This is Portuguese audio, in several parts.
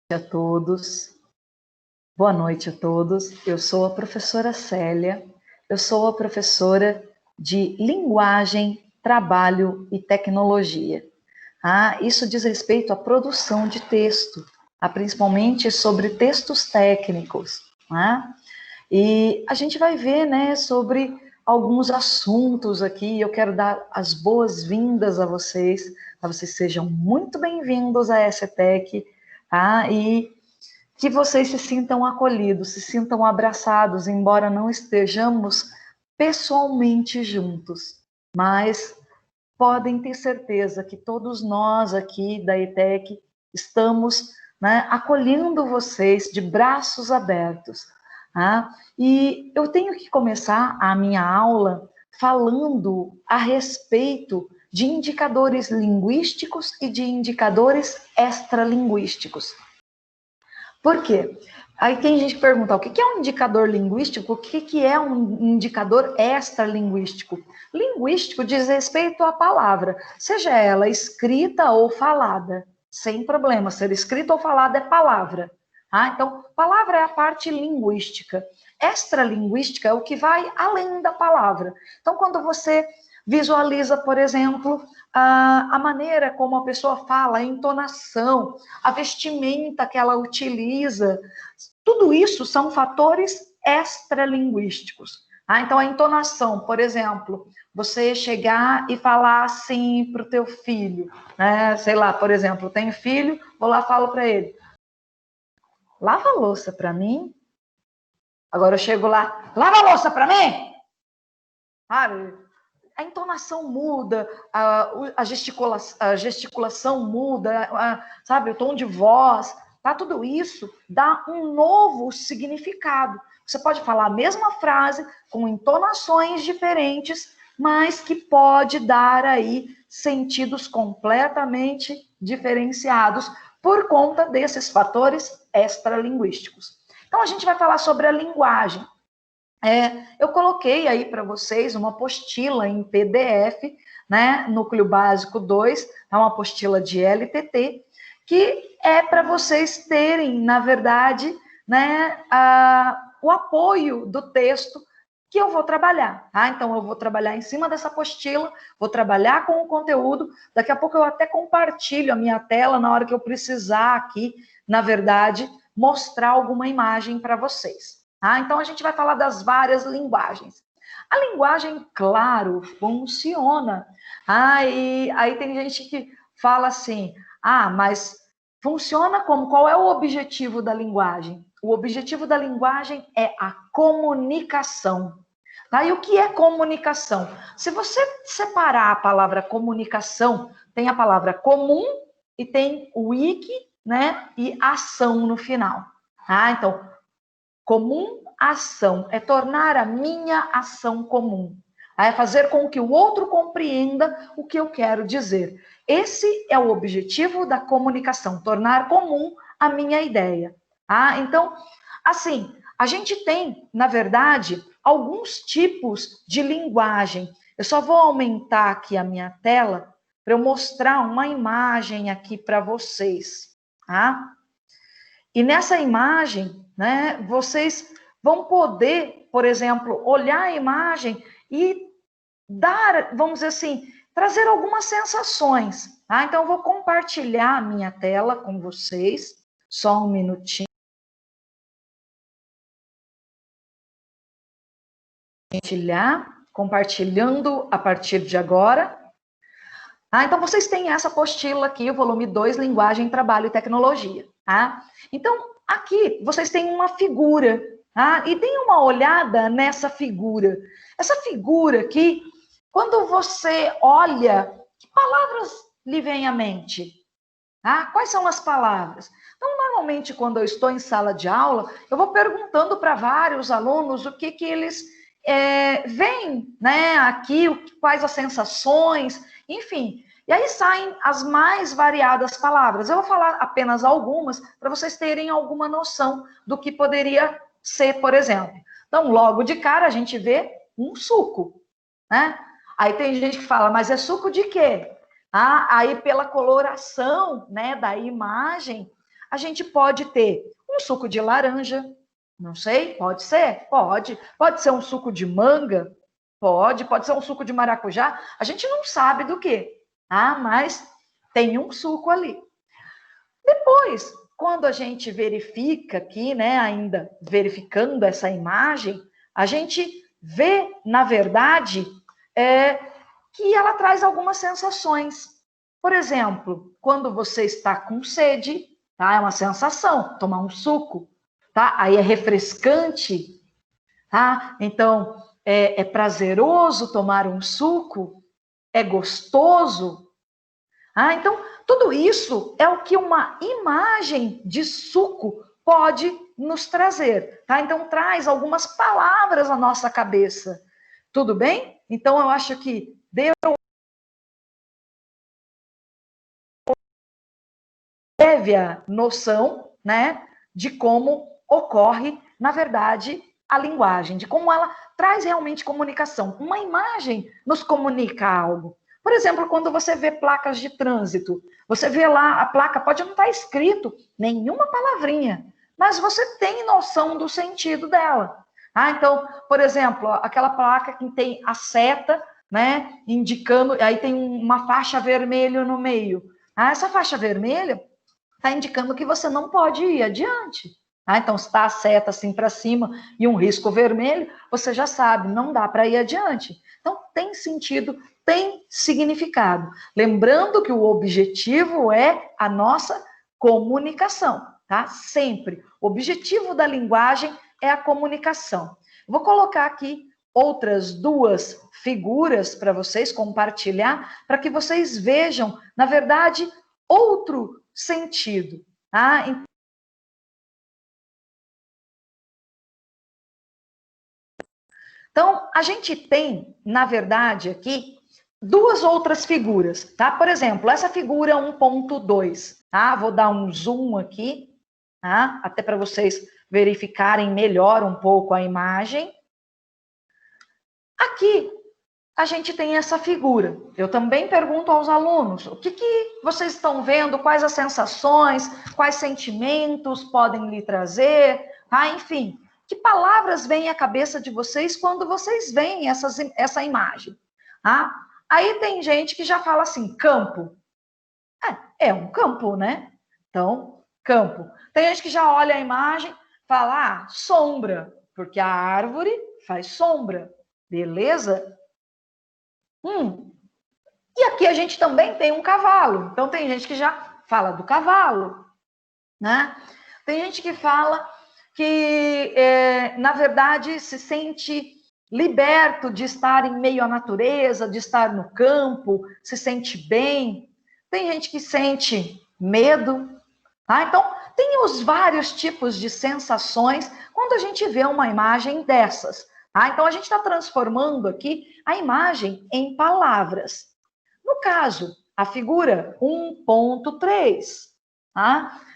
A todos. Boa noite a todos. Eu sou a professora Célia. Eu sou a professora de Linguagem, Trabalho e Tecnologia. Isso diz respeito à produção de texto, principalmente sobre textos técnicos. E a gente vai ver, sobre alguns assuntos aqui. Eu quero dar as boas-vindas a vocês, para vocês sejam muito bem-vindos à ECTEC, e que vocês se sintam acolhidos, se sintam abraçados, embora não estejamos pessoalmente juntos, mas podem ter certeza que todos nós aqui da ETEC estamos acolhendo vocês de braços abertos. E eu tenho que começar a minha aula falando a respeito de indicadores linguísticos e de indicadores extralinguísticos. Por quê? Aí tem gente que pergunta, o que é um indicador linguístico? O que é um indicador extralinguístico? Linguístico diz respeito à palavra, seja ela escrita ou falada, sem problema, ser escrita ou falada é palavra. Então, palavra é a parte linguística. Extralinguística é o que vai além da palavra. Então, quando você visualiza, por exemplo, a maneira como a pessoa fala, a entonação, a vestimenta que ela utiliza, tudo isso são fatores extralinguísticos. Então, a entonação, por exemplo, você chegar e falar assim para o teu filho, sei lá, por exemplo, tenho filho, vou lá e falo para ele, lava a louça para mim. Agora eu chego lá, lava a louça para mim! A entonação muda, a gesticulação muda, sabe, o tom de voz, tudo isso dá um novo significado. Você pode falar a mesma frase com entonações diferentes, mas que pode dar aí sentidos completamente diferenciados por conta desses fatores extralinguísticos. Então, a gente vai falar sobre a linguagem. Eu coloquei aí para vocês uma apostila em PDF, Núcleo Básico 2, é uma apostila de LTT, que é para vocês terem, na verdade, o apoio do texto que eu vou trabalhar. Então, eu vou trabalhar em cima dessa apostila, vou trabalhar com o conteúdo, daqui a pouco eu até compartilho a minha tela na hora que eu precisar aqui, na verdade, mostrar alguma imagem para vocês. Então, a gente vai falar das várias linguagens. A linguagem, claro, funciona. E aí tem gente que fala assim, mas funciona como? Qual é o objetivo da linguagem? O objetivo da linguagem é a comunicação. E o que é comunicação? Se você separar a palavra comunicação, tem a palavra comum e tem o wiki, e ação no final. Então, comum ação é tornar a minha ação comum. É fazer com que o outro compreenda o que eu quero dizer. Esse é o objetivo da comunicação, tornar comum a minha ideia. Então, assim, a gente tem, na verdade, alguns tipos de linguagem. Eu só vou aumentar aqui a minha tela para eu mostrar uma imagem aqui para vocês. E nessa imagem, vocês vão poder, por exemplo, olhar a imagem e dar, vamos dizer assim, trazer algumas sensações. Então, eu vou compartilhar a minha tela com vocês. Só um minutinho. Compartilhando a partir de agora. Então, vocês têm essa apostila aqui, o volume 2, Linguagem, Trabalho e Tecnologia. Então, aqui vocês têm uma figura, e deem uma olhada nessa figura. Essa figura aqui, quando você olha, que palavras lhe vêm à mente? Quais são as palavras? Então, normalmente, quando eu estou em sala de aula, eu vou perguntando para vários alunos o que eles veem, aqui, quais as sensações, enfim. E aí saem as mais variadas palavras. Eu vou falar apenas algumas para vocês terem alguma noção do que poderia ser, por exemplo. Então, logo de cara, a gente vê um suco, Aí tem gente que fala, mas é suco de quê? Aí pela coloração, da imagem, A gente pode ter um suco de laranja, não sei, pode ser? Pode. Pode ser um suco de manga? Pode ser um suco de maracujá. A gente não sabe do que, mas tem um suco ali. Depois, quando a gente verifica aqui, né, ainda verificando essa imagem, a gente vê, na verdade, que ela traz algumas sensações. Por exemplo, quando você está com sede, tá? É uma sensação, tomar um suco, tá? Aí é refrescante, tá? Então, é prazeroso tomar um suco, é gostoso. Então, tudo isso é o que uma imagem de suco pode nos trazer, tá? Então, traz algumas palavras à nossa cabeça. Tudo bem? Então, eu acho que deu prévia noção, né, de como ocorre, na verdade, a linguagem, de como ela traz realmente comunicação. Uma imagem nos comunica algo. Por exemplo, quando você vê placas de trânsito, você vê lá, a placa pode não estar escrito nenhuma palavrinha, mas você tem noção do sentido dela. Então, por exemplo, aquela placa que tem a seta, né, indicando, aí tem uma faixa vermelha no meio. Essa faixa vermelha está indicando que você não pode ir adiante. Então, se está a seta assim para cima e um risco vermelho, você já sabe, não dá para ir adiante. Então, tem sentido, tem significado. Lembrando que o objetivo é a nossa comunicação, tá? Sempre. O objetivo da linguagem é a comunicação. Vou colocar aqui outras duas figuras para vocês compartilhar, para que vocês vejam, na verdade, outro sentido. Então, a gente tem, na verdade, aqui, duas outras figuras, tá? Por exemplo, essa figura 1.2, tá? Vou dar um zoom aqui, tá? Até para vocês verificarem melhor um pouco a imagem. Aqui, a gente tem essa figura. Eu também pergunto aos alunos, o que vocês estão vendo, quais as sensações, quais sentimentos podem lhe trazer, tá? Enfim, que palavras vêm à cabeça de vocês quando vocês veem essa imagem? Aí tem gente que já fala assim, campo. É um campo, né? Então, campo. Tem gente que já olha a imagem, fala, sombra, porque a árvore faz sombra. Beleza? E aqui a gente também tem um cavalo. Então, tem gente que já fala do cavalo, né? Tem gente que fala que, na verdade, se sente liberto de estar em meio à natureza, de estar no campo, se sente bem. Tem gente que sente medo. Então, tem os vários tipos de sensações quando a gente vê uma imagem dessas. Então, a gente está transformando aqui a imagem em palavras. No caso, a figura 1.3,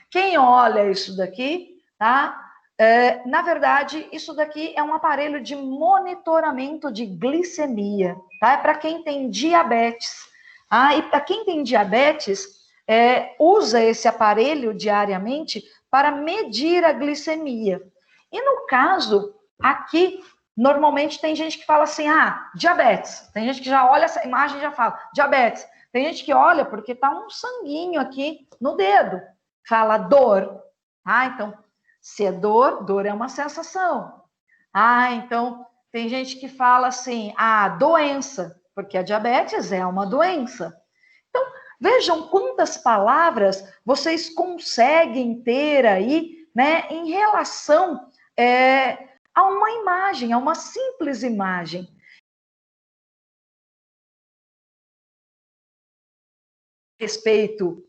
quem olha isso daqui, na verdade, isso daqui é um aparelho de monitoramento de glicemia, tá? É para quem tem diabetes. E para quem tem diabetes, usa esse aparelho diariamente para medir a glicemia. E no caso, aqui, normalmente tem gente que fala assim, diabetes. Tem gente que já olha essa imagem e já fala, diabetes. Tem gente que olha porque tá um sanguinho aqui no dedo. Fala dor. Então, se é dor, dor é uma sensação. Então, tem gente que fala assim, doença, porque a diabetes é uma doença. Então, vejam quantas palavras vocês conseguem ter aí, né, em relação a uma imagem, a uma simples imagem. Respeito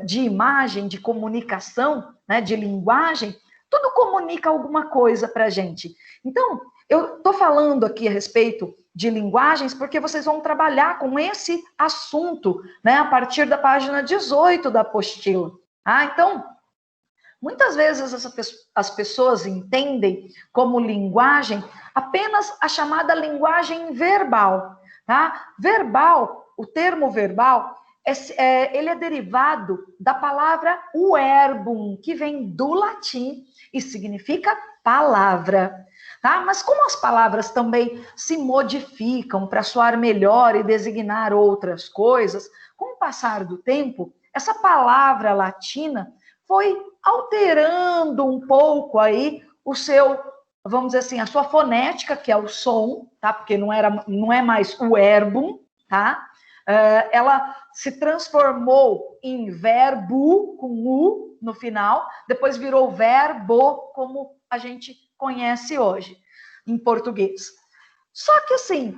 de imagem, de comunicação, né, de linguagem, tudo comunica alguma coisa para a gente. Então, eu estou falando aqui a respeito de linguagens porque vocês vão trabalhar com esse assunto, né, a partir da página 18 da apostila. Então, muitas vezes as pessoas entendem como linguagem apenas a chamada linguagem verbal. Verbal, o termo verbal, ele é derivado da palavra verbum, que vem do latim e significa palavra. Tá? Mas como as palavras também se modificam para soar melhor e designar outras coisas, com o passar do tempo, essa palavra latina foi alterando um pouco aí o seu, vamos dizer assim, a sua fonética, que é o som, tá? Porque não é mais o verbum, tá? Ela se transformou em verbo, com U no final, depois virou verbo, como a gente conhece hoje, em português. Só que, assim,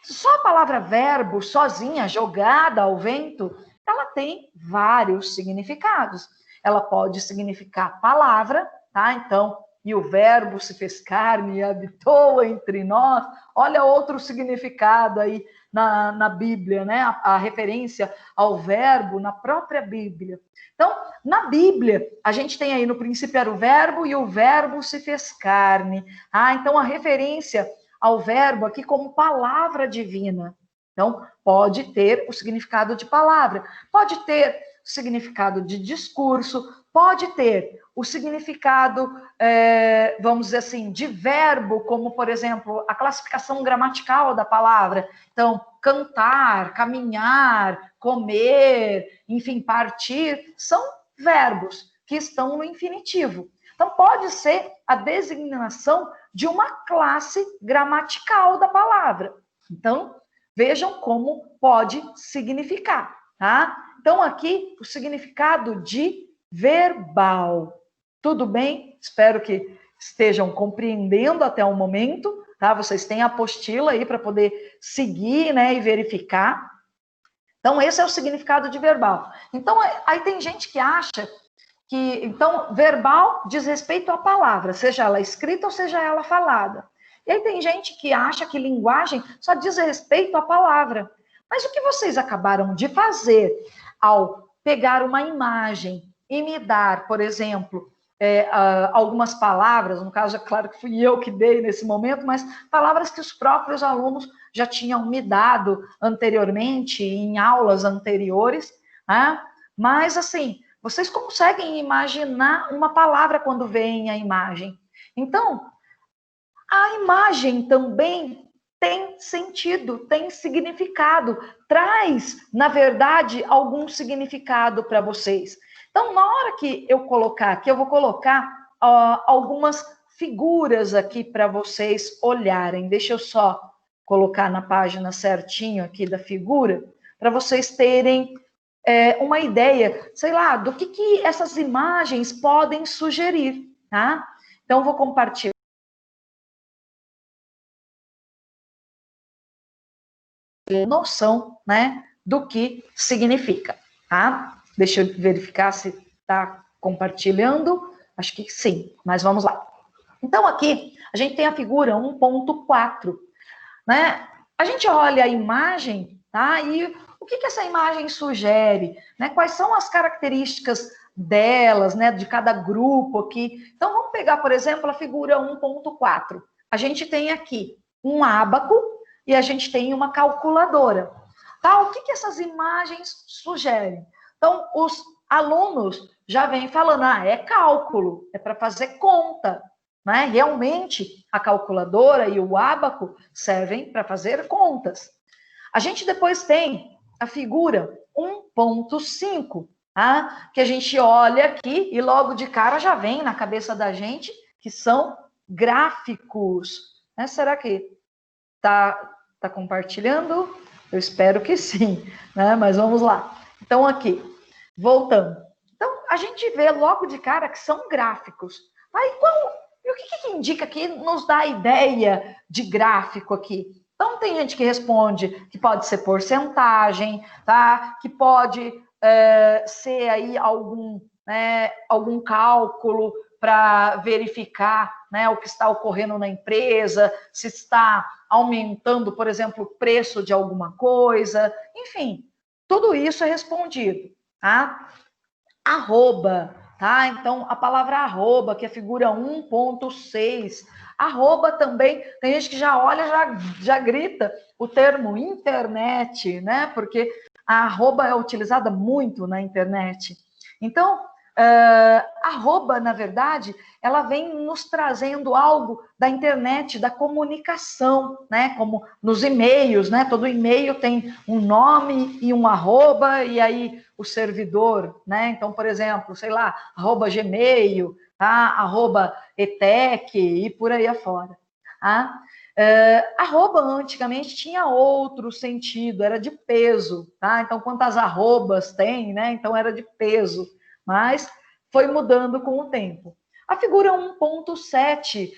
só a palavra verbo, sozinha, jogada ao vento, ela tem vários significados. Ela pode significar palavra, tá? Então, e o verbo se fez carne e habitou entre nós. Olha outro significado aí na Bíblia, né? A referência ao verbo na própria Bíblia. Então, na Bíblia, a gente tem aí no princípio era o verbo e o verbo se fez carne. Então a referência ao verbo aqui como palavra divina. Então, pode ter o significado de palavra, pode ter o significado de discurso, pode ter o significado, vamos dizer assim, de verbo, como, por exemplo, a classificação gramatical da palavra. Então, cantar, caminhar, comer, enfim, partir, são verbos que estão no infinitivo. Então, pode ser a designação de uma classe gramatical da palavra. Então, vejam como pode significar, tá? Então, aqui, o significado de verbal. Tudo bem? Espero que estejam compreendendo até o momento, tá? Vocês têm a apostila aí para poder seguir, né, e verificar. Então, esse é o significado de verbal. Então, aí tem gente que acha que, então, verbal diz respeito à palavra, seja ela escrita ou seja ela falada. E aí tem gente que acha que linguagem só diz respeito à palavra. Mas o que vocês acabaram de fazer ao pegar uma imagem e me dar, por exemplo, algumas palavras, no caso, é claro que fui eu que dei nesse momento, mas palavras que os próprios alunos já tinham me dado anteriormente, em aulas anteriores, né? Mas, assim, vocês conseguem imaginar uma palavra quando veem a imagem. Então, a imagem também tem sentido, tem significado, traz, na verdade, algum significado para vocês. Então, na hora que eu colocar aqui, eu vou colocar algumas figuras aqui para vocês olharem. Deixa eu só colocar na página certinho aqui da figura, para vocês terem uma ideia, sei lá, do que essas imagens podem sugerir, tá? Então, vou compartilhar noção, né, do que significa, tá? Deixa eu verificar se está compartilhando. Acho que sim, mas vamos lá. Então, aqui, a gente tem a figura 1.4, né? A gente olha a imagem, tá? E o que essa imagem sugere, né? Quais são as características delas, né? De cada grupo aqui. Então, vamos pegar, por exemplo, a figura 1.4. A gente tem aqui um ábaco e a gente tem uma calculadora. Tá? O que essas imagens sugerem? Então, os alunos já vêm falando, é cálculo, é para fazer conta. Né? Realmente, a calculadora e o ábaco servem para fazer contas. A gente depois tem a figura 1.5, tá? Que a gente olha aqui e logo de cara já vem na cabeça da gente que são gráficos. Né? Será que tá compartilhando? Eu espero que sim, né? Mas vamos lá. Então, aqui, voltando. Então, a gente vê logo de cara que são gráficos. Aí, e o que indica que nos dá a ideia de gráfico aqui? Então, tem gente que responde que pode ser porcentagem, tá? Que pode ser aí algum cálculo para verificar, né, o que está ocorrendo na empresa, se está aumentando, por exemplo, o preço de alguma coisa. Enfim, tudo isso é respondido, tá? Arroba, tá? Então, a palavra arroba, que é a figura 1.6. Arroba também, tem gente que já olha, já grita o termo internet, né? Porque a arroba é utilizada muito na internet. Então, arroba, na verdade, ela vem nos trazendo algo da internet, da comunicação, né? Como nos e-mails, né? Todo e-mail tem um nome e um arroba, e aí o servidor, né? Então, por exemplo, sei lá, arroba Gmail, tá? Arroba ETEC e por aí afora. Tá? Arroba antigamente tinha outro sentido, era de peso, tá? Então, quantas arrobas tem, né? Então, era de peso, mas foi mudando com o tempo. A figura 1.7,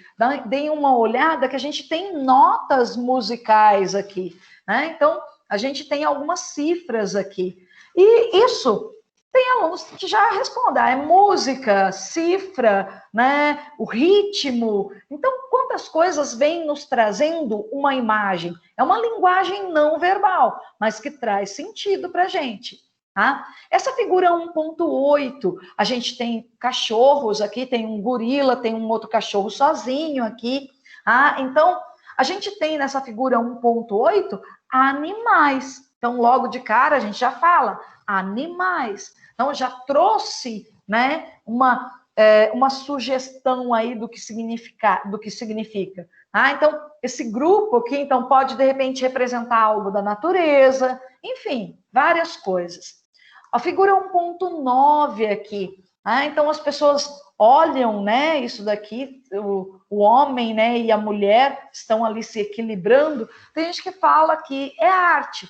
deem uma olhada que a gente tem notas musicais aqui, né? Então, a gente tem algumas cifras aqui. E isso, tem alunos que já respondem, é música, cifra, né? O ritmo. Então, quantas coisas vêm nos trazendo uma imagem? É uma linguagem não verbal, mas que traz sentido para a gente. Tá? Essa figura 1.8, a gente tem cachorros aqui, tem um gorila, tem um outro cachorro sozinho aqui. Tá? Então, a gente tem nessa figura 1.8 animais. Então, logo de cara, a gente já fala animais. Então, já trouxe, né, uma sugestão aí do que significa. Ah, então, esse grupo aqui, então, pode, de repente, representar algo da natureza, enfim, várias coisas. A figura 1.9 aqui, então as pessoas olham, né, isso daqui, o homem, né, e a mulher estão ali se equilibrando. Tem gente que fala que é arte.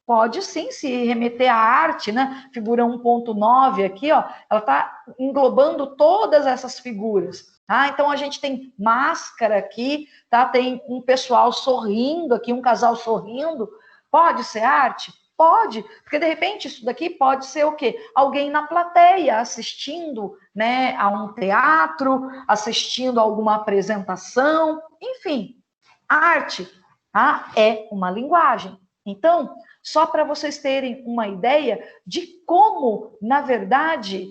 Pode sim se remeter à arte, né? Figura 1.9 aqui, ó, ela está englobando todas essas figuras. Tá? Então a gente tem máscara aqui, tá? Tem um pessoal sorrindo aqui, um casal sorrindo. Pode ser arte? Pode, porque de repente isso daqui pode ser o quê? Alguém na plateia assistindo, né, a um teatro, assistindo a alguma apresentação, enfim. A arte, tá? É uma linguagem. Então, só para vocês terem uma ideia de como, na verdade,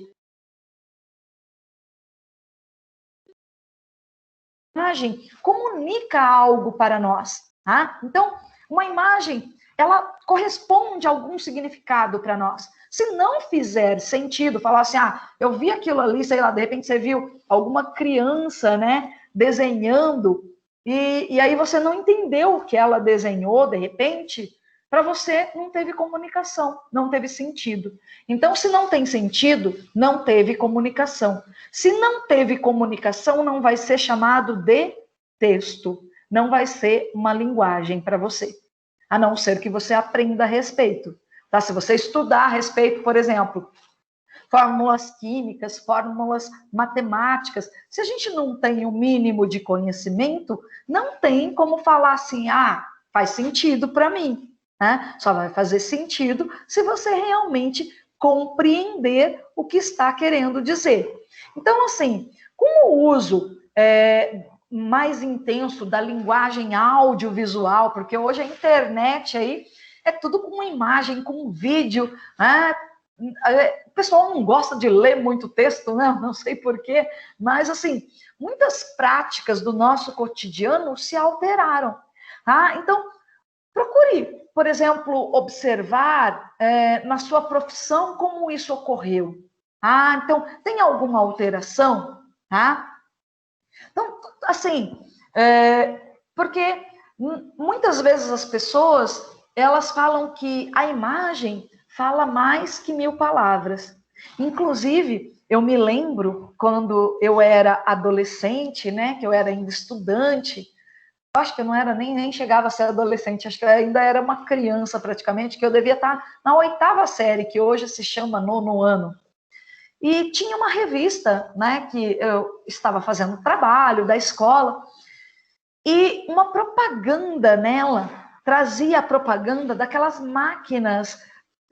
a imagem comunica algo para nós. Tá? Então, uma imagem, ela corresponde a algum significado para nós. Se não fizer sentido, falar assim, eu vi aquilo ali, sei lá, de repente você viu alguma criança, né, desenhando, e aí você não entendeu o que ela desenhou, de repente, para você não teve comunicação, não teve sentido. Então, se não tem sentido, não teve comunicação. Se não teve comunicação, não vai ser chamado de texto, não vai ser uma linguagem para você, a não ser que você aprenda a respeito. Tá? Se você estudar a respeito, por exemplo, fórmulas químicas, fórmulas matemáticas, se a gente não tem o mínimo de conhecimento, não tem como falar assim, faz sentido para mim. Né? Só vai fazer sentido se você realmente compreender o que está querendo dizer. Então, assim, com o uso mais intenso da linguagem audiovisual, porque hoje a internet aí é tudo com imagem, com vídeo, né? O pessoal não gosta de ler muito texto, né? Não sei porquê, mas assim, muitas práticas do nosso cotidiano se alteraram. Tá? Então, procure, por exemplo, observar na sua profissão como isso ocorreu. Então, tem alguma alteração? Tá? Então, assim, porque muitas vezes as pessoas, elas falam que a imagem fala mais que 1000 palavras. Inclusive, eu me lembro quando eu era adolescente, né, que eu era ainda estudante, eu acho que eu não era nem chegava a ser adolescente, acho que eu ainda era uma criança praticamente, que eu devia estar na 8ª série, que hoje se chama 9º ano. E tinha uma revista, né, que eu estava fazendo trabalho da escola, e uma propaganda nela trazia a propaganda daquelas máquinas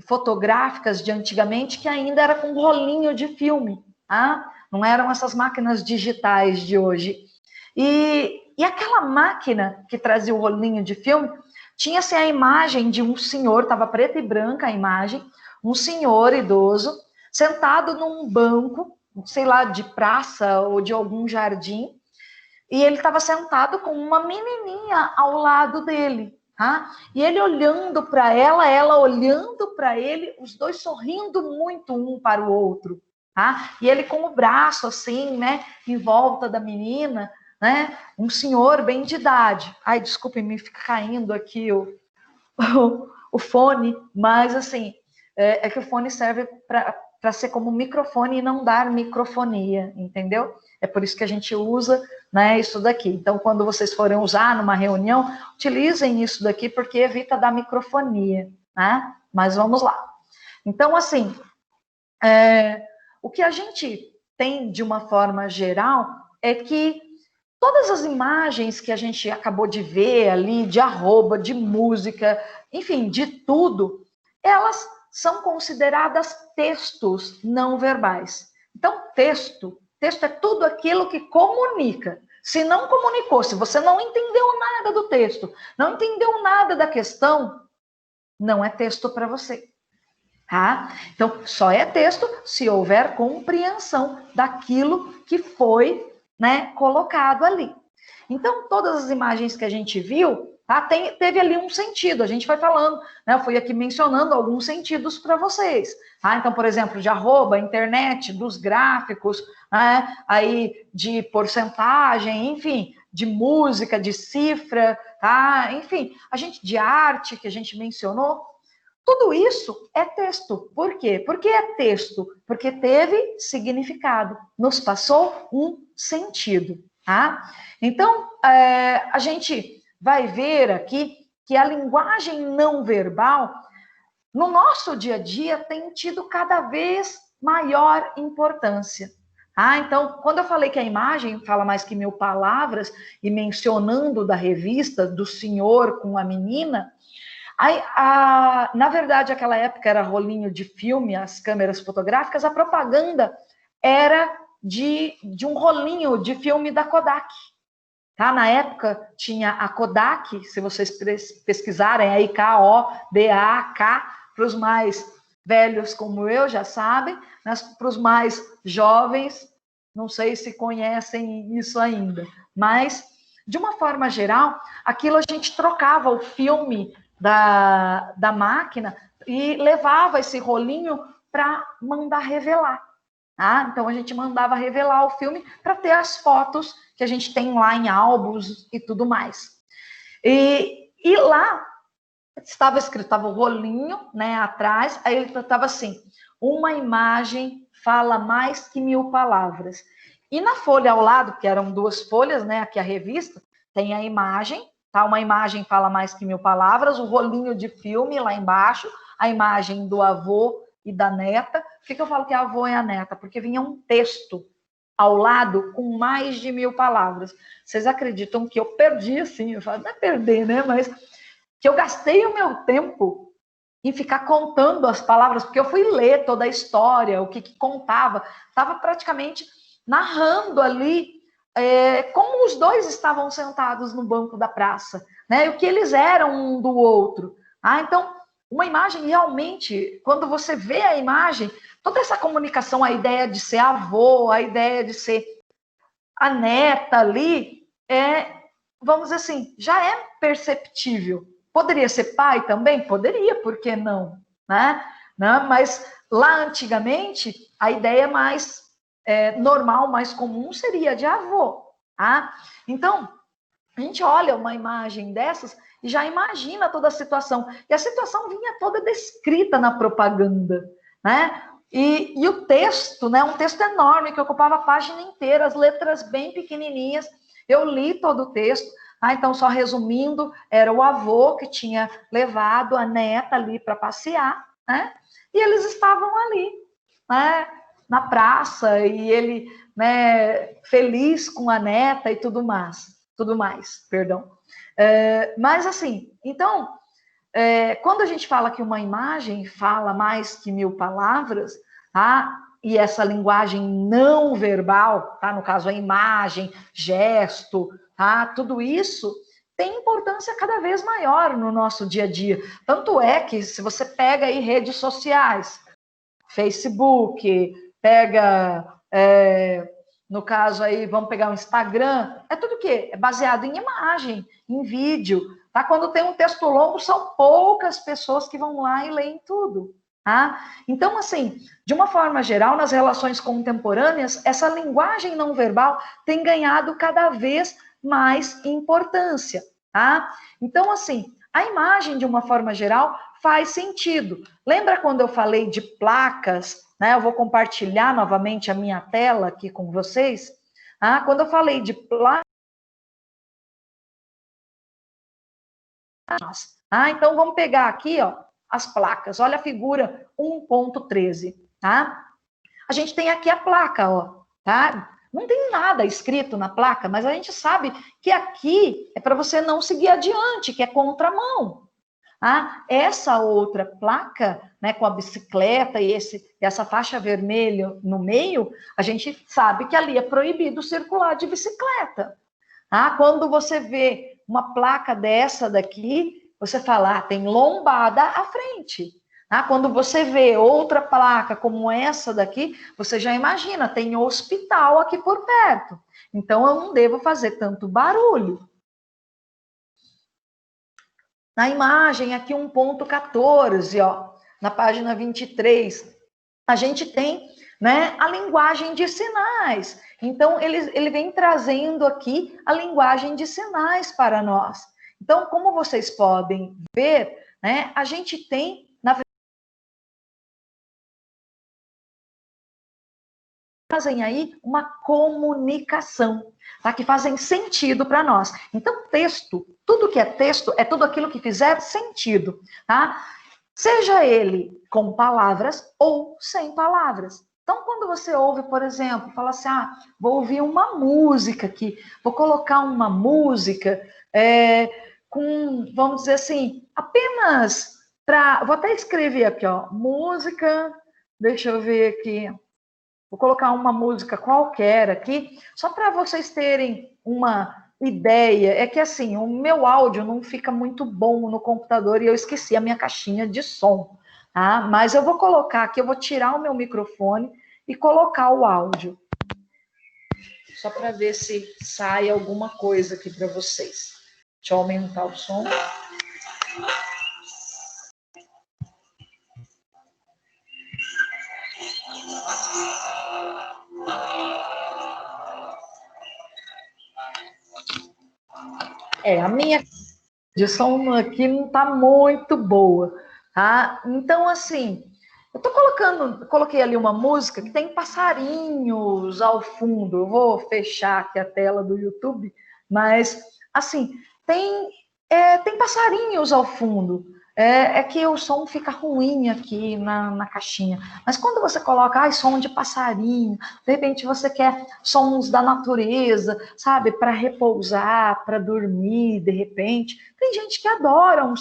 fotográficas de antigamente que ainda era com rolinho de filme, tá? Não eram essas máquinas digitais de hoje. E aquela máquina que trazia o rolinho de filme tinha-se a imagem de um senhor, estava preta e branca a imagem, um senhor idoso, sentado num banco, sei lá, de praça ou de algum jardim, e ele estava sentado com uma menininha ao lado dele. Tá? E ele olhando para ela olhando para ele, os dois sorrindo muito um para o outro. Tá? E ele com o braço assim, né, em volta da menina, né, um senhor bem de idade. Ai, desculpe, me fica caindo aqui o fone, mas assim, é que o fone serve para ser como microfone e não dar microfonia, entendeu? É por isso que a gente usa, né, isso daqui. Então, quando vocês forem usar numa reunião, utilizem isso daqui, porque evita dar microfonia, né? Mas vamos lá. Então, assim, o que a gente tem de uma forma geral é que todas as imagens que a gente acabou de ver ali, de arroba, de música, enfim, de tudo, elas são consideradas textos não verbais. Então, texto é tudo aquilo que comunica. Se não comunicou, se você não entendeu nada do texto, não entendeu nada da questão, não é texto para você. Tá? Então, só é texto se houver compreensão daquilo que foi, né, colocado ali. Então, todas as imagens que a gente viu, tá, teve ali um sentido. A gente vai falando, né, eu fui aqui mencionando alguns sentidos para vocês. Tá? Então, por exemplo, de arroba, internet, dos gráficos, né, aí de porcentagem, enfim, de música, de cifra, tá? Enfim, a gente de arte que a gente mencionou. Tudo isso é texto. Por quê? Porque é texto? Porque teve significado, nos passou um sentido. Tá? Então, a gente vai ver aqui que a linguagem não verbal, no nosso dia a dia, tem tido cada vez maior importância. Então, quando eu falei que a imagem fala mais que 1000 palavras, e mencionando da revista do senhor com a menina, na verdade, aquela época era rolinho de filme, as câmeras fotográficas, a propaganda era de um rolinho de filme da Kodak. Tá? Na época tinha a Kodak, se vocês pesquisarem aí, K-O-D-A-K, para os mais velhos como eu já sabem, mas para os mais jovens, não sei se conhecem isso ainda. Mas, de uma forma geral, aquilo a gente trocava o filme da máquina e levava esse rolinho para mandar revelar. Então a gente mandava revelar o filme para ter as fotos que a gente tem lá em álbuns e tudo mais. E lá estava escrito, estava o rolinho, né, atrás, aí ele estava assim: uma imagem fala mais que 1000 palavras. E na folha ao lado, que eram 2 folhas, né, aqui a revista, tem a imagem, tá? Uma imagem fala mais que 1000 palavras, o rolinho de filme lá embaixo, a imagem do avô e da neta. Por que eu falo que a avó é a neta? Porque vinha um texto ao lado com mais de 1000 palavras. Vocês acreditam que eu perdi, assim, eu falo, não é perder, né, mas que eu gastei o meu tempo em ficar contando as palavras, porque eu fui ler toda a história, o que contava, estava praticamente narrando ali como os dois estavam sentados no banco da praça, né, e o que eles eram um do outro. Então, uma imagem realmente, quando você vê a imagem, toda essa comunicação, a ideia de ser avô, a ideia de ser a neta ali, vamos dizer assim, já é perceptível. Poderia ser pai também? Poderia, por que não? Né? Mas lá antigamente, a ideia mais normal, mais comum, seria de avô. Tá? Então, a gente olha uma imagem dessas e já imagina toda a situação. E a situação vinha toda descrita na propaganda, né? E o texto, né? Um texto enorme que ocupava a página inteira, as letras bem pequenininhas. Eu li todo o texto. Então, só resumindo, era o avô que tinha levado a neta ali para passear, né? E eles estavam ali, né? Na praça, e ele, né, feliz com a neta e tudo mais, perdão. Mas assim, então, quando a gente fala que uma imagem fala mais que 1000 palavras, tá? E essa linguagem não verbal, tá? No caso a imagem, gesto, tá? Tudo isso tem importância cada vez maior no nosso dia a dia. Tanto é que se você pega aí redes sociais, Facebook, pega no caso aí, vamos pegar o Instagram, é tudo o quê? É baseado em imagem, em vídeo, tá? Quando tem um texto longo, são poucas pessoas que vão lá e leem tudo, tá? Então, assim, de uma forma geral, nas relações contemporâneas, essa linguagem não verbal tem ganhado cada vez mais importância, tá? Então, assim, a imagem, de uma forma geral, faz sentido. Lembra quando eu falei de placas, né? Eu vou compartilhar novamente a minha tela aqui com vocês. Quando eu falei de placas, então vamos pegar aqui, ó, as placas. Olha a figura 1.13, tá? A gente tem aqui a placa, ó, tá? Não tem nada escrito na placa, mas a gente sabe que aqui é para você não seguir adiante, que é contramão. Essa outra placa, né, com a bicicleta e essa faixa vermelha no meio, a gente sabe que ali é proibido circular de bicicleta. Quando você vê uma placa dessa daqui, você fala, tem lombada à frente. Quando você vê outra placa como essa daqui, você já imagina, tem hospital aqui por perto. Então, eu não devo fazer tanto barulho. Na imagem, aqui 1.14, ó, na página 23, a gente tem, né, a linguagem de sinais. Então, ele vem trazendo aqui a linguagem de sinais para nós. Então, como vocês podem ver, né, a gente tem, na verdade, fazem aí uma comunicação, tá? Que fazem sentido para nós. Então, texto, tudo que é tudo aquilo que fizer sentido, tá? Seja ele com palavras ou sem palavras. Então, quando você ouve, por exemplo, fala assim, vou ouvir uma música aqui, vou colocar uma música com, vamos dizer assim, apenas para... Vou até escrever aqui, ó, música, deixa eu ver aqui... Vou colocar uma música qualquer aqui, só para vocês terem uma ideia. É que assim, o meu áudio não fica muito bom no computador e eu esqueci a minha caixinha de som, tá? Mas eu vou colocar aqui, eu vou tirar o meu microfone e colocar o áudio. Só para ver se sai alguma coisa aqui para vocês. Deixa eu aumentar o som. A minha de som aqui não está muito boa, tá? Então, assim, eu coloquei ali uma música que tem passarinhos ao fundo. Eu vou fechar aqui a tela do YouTube, mas, assim, tem passarinhos ao fundo. É que o som fica ruim aqui na caixinha. Mas quando você coloca, som de passarinho, de repente você quer sons da natureza, sabe? Para repousar, para dormir, de repente. Tem gente que adora um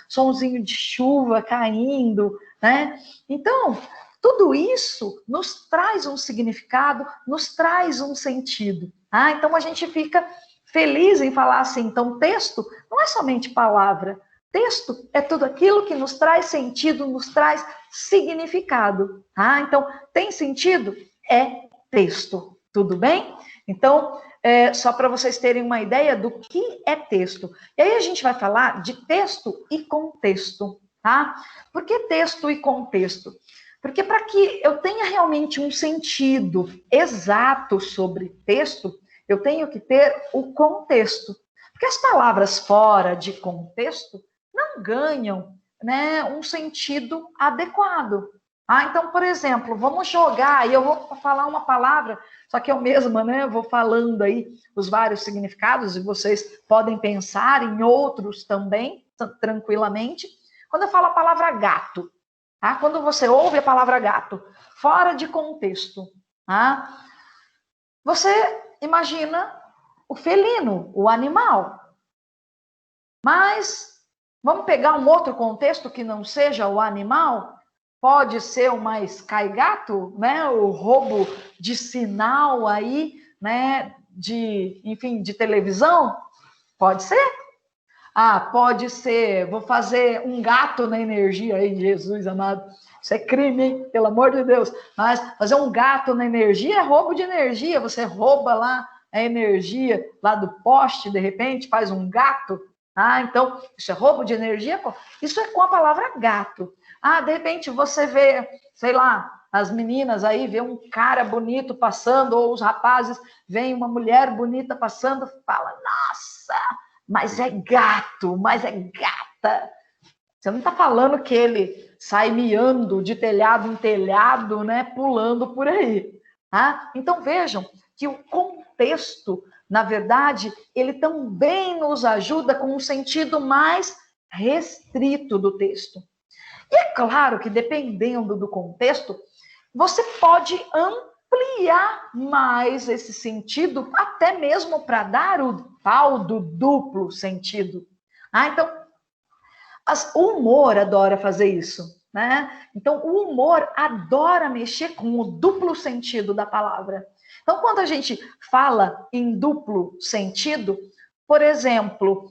sonzinho de chuva caindo, né? Então, tudo isso nos traz um significado, nos traz um sentido. Então, a gente fica feliz em falar assim. Então, texto não é somente palavra. Texto é tudo aquilo que nos traz sentido, nos traz significado. Então, tem sentido? É texto. Tudo bem? Então, só para vocês terem uma ideia do que é texto. E aí a gente vai falar de texto e contexto, tá? Por que texto e contexto? Porque para que eu tenha realmente um sentido exato sobre texto, eu tenho que ter o contexto. Porque as palavras fora de contexto não ganham, né, um sentido adequado. Então, por exemplo, vamos jogar, e eu vou falar uma palavra, só que eu mesma, né, vou falando aí os vários significados, e vocês podem pensar em outros também, tranquilamente. Quando eu falo a palavra gato, quando você ouve a palavra gato, fora de contexto, você imagina o felino, o animal. Mas vamos pegar um outro contexto que não seja o animal? Pode ser o mais caigato, né? O roubo de sinal aí, né? De televisão? Pode ser? Pode ser. Vou fazer um gato na energia aí, Jesus amado. Isso é crime, hein? Pelo amor de Deus. Mas fazer um gato na energia é roubo de energia. Você rouba lá a energia lá do poste, de repente, faz um gato. Ah, então, isso é roubo de energia? Isso é com a palavra gato. Ah, de repente você vê, sei lá, as meninas aí, vê um cara bonito passando, ou os rapazes veem uma mulher bonita passando, fala, nossa, mas é gato, mas é gata. Você não está falando que ele sai miando de telhado em telhado, né, pulando por aí. Tá? Então vejam que o contexto, na verdade, ele também nos ajuda com um sentido mais restrito do texto. E é claro que dependendo do contexto, você pode ampliar mais esse sentido, até mesmo para dar o tal do duplo sentido. Então, o humor adora fazer isso, né? Então, o humor adora mexer com o duplo sentido da palavra. Então, quando a gente fala em duplo sentido, por exemplo,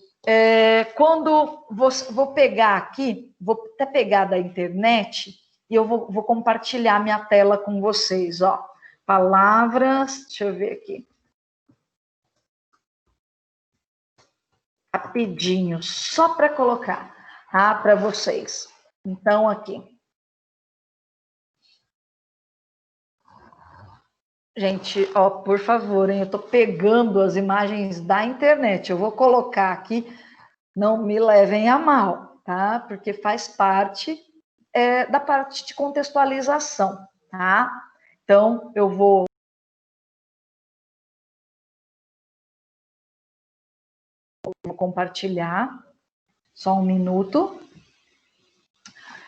quando vou pegar aqui, vou até pegar da internet e eu vou compartilhar minha tela com vocês, ó. Palavras, deixa eu ver aqui. Rapidinho, só para colocar, tá? Para vocês. Então, aqui. Gente, ó, por favor, hein? Eu tô pegando as imagens da internet. Eu vou colocar aqui, não me levem a mal, tá? Porque faz parte da parte de contextualização, tá? Então, eu vou compartilhar. Só um minuto.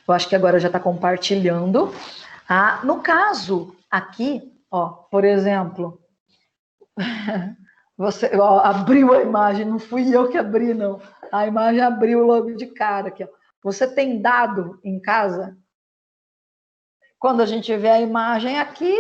Eu acho que agora já está compartilhando. No caso aqui, ó, por exemplo, você abriu a imagem, não fui eu que abri, não. A imagem abriu logo de cara aqui, ó. Você tem dado em casa? Quando a gente vê a imagem aqui,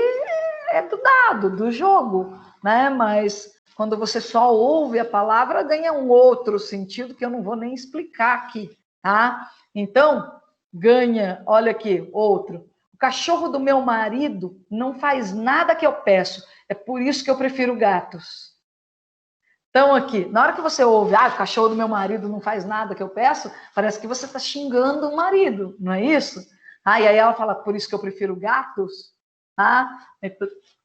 é do dado, do jogo, né? Mas quando você só ouve a palavra, ganha um outro sentido que eu não vou nem explicar aqui, tá? Então, ganha, olha aqui, outro. O cachorro do meu marido não faz nada que eu peço, é por isso que eu prefiro gatos. Então, aqui, na hora que você ouve, o cachorro do meu marido não faz nada que eu peço, parece que você está xingando o marido, não é isso? E aí ela fala, por isso que eu prefiro gatos,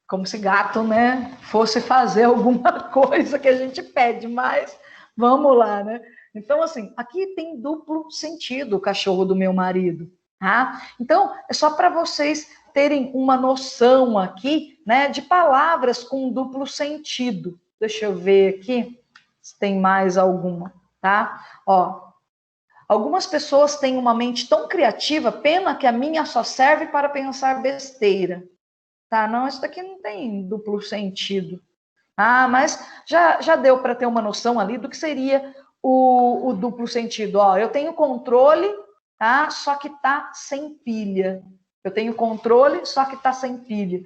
como se gato, né, fosse fazer alguma coisa que a gente pede, mas vamos lá, né? Então, assim, aqui tem duplo sentido o cachorro do meu marido, tá? Então, é só para vocês terem uma noção aqui, né, de palavras com duplo sentido. Deixa eu ver aqui se tem mais alguma, tá? Ó, algumas pessoas têm uma mente tão criativa, pena que a minha só serve para pensar besteira. Tá, não, isso daqui não tem duplo sentido. Mas já deu para ter uma noção ali do que seria o duplo sentido. Ó, eu tenho controle, tá? Só que tá sem pilha. Eu tenho controle, só que tá sem pilha.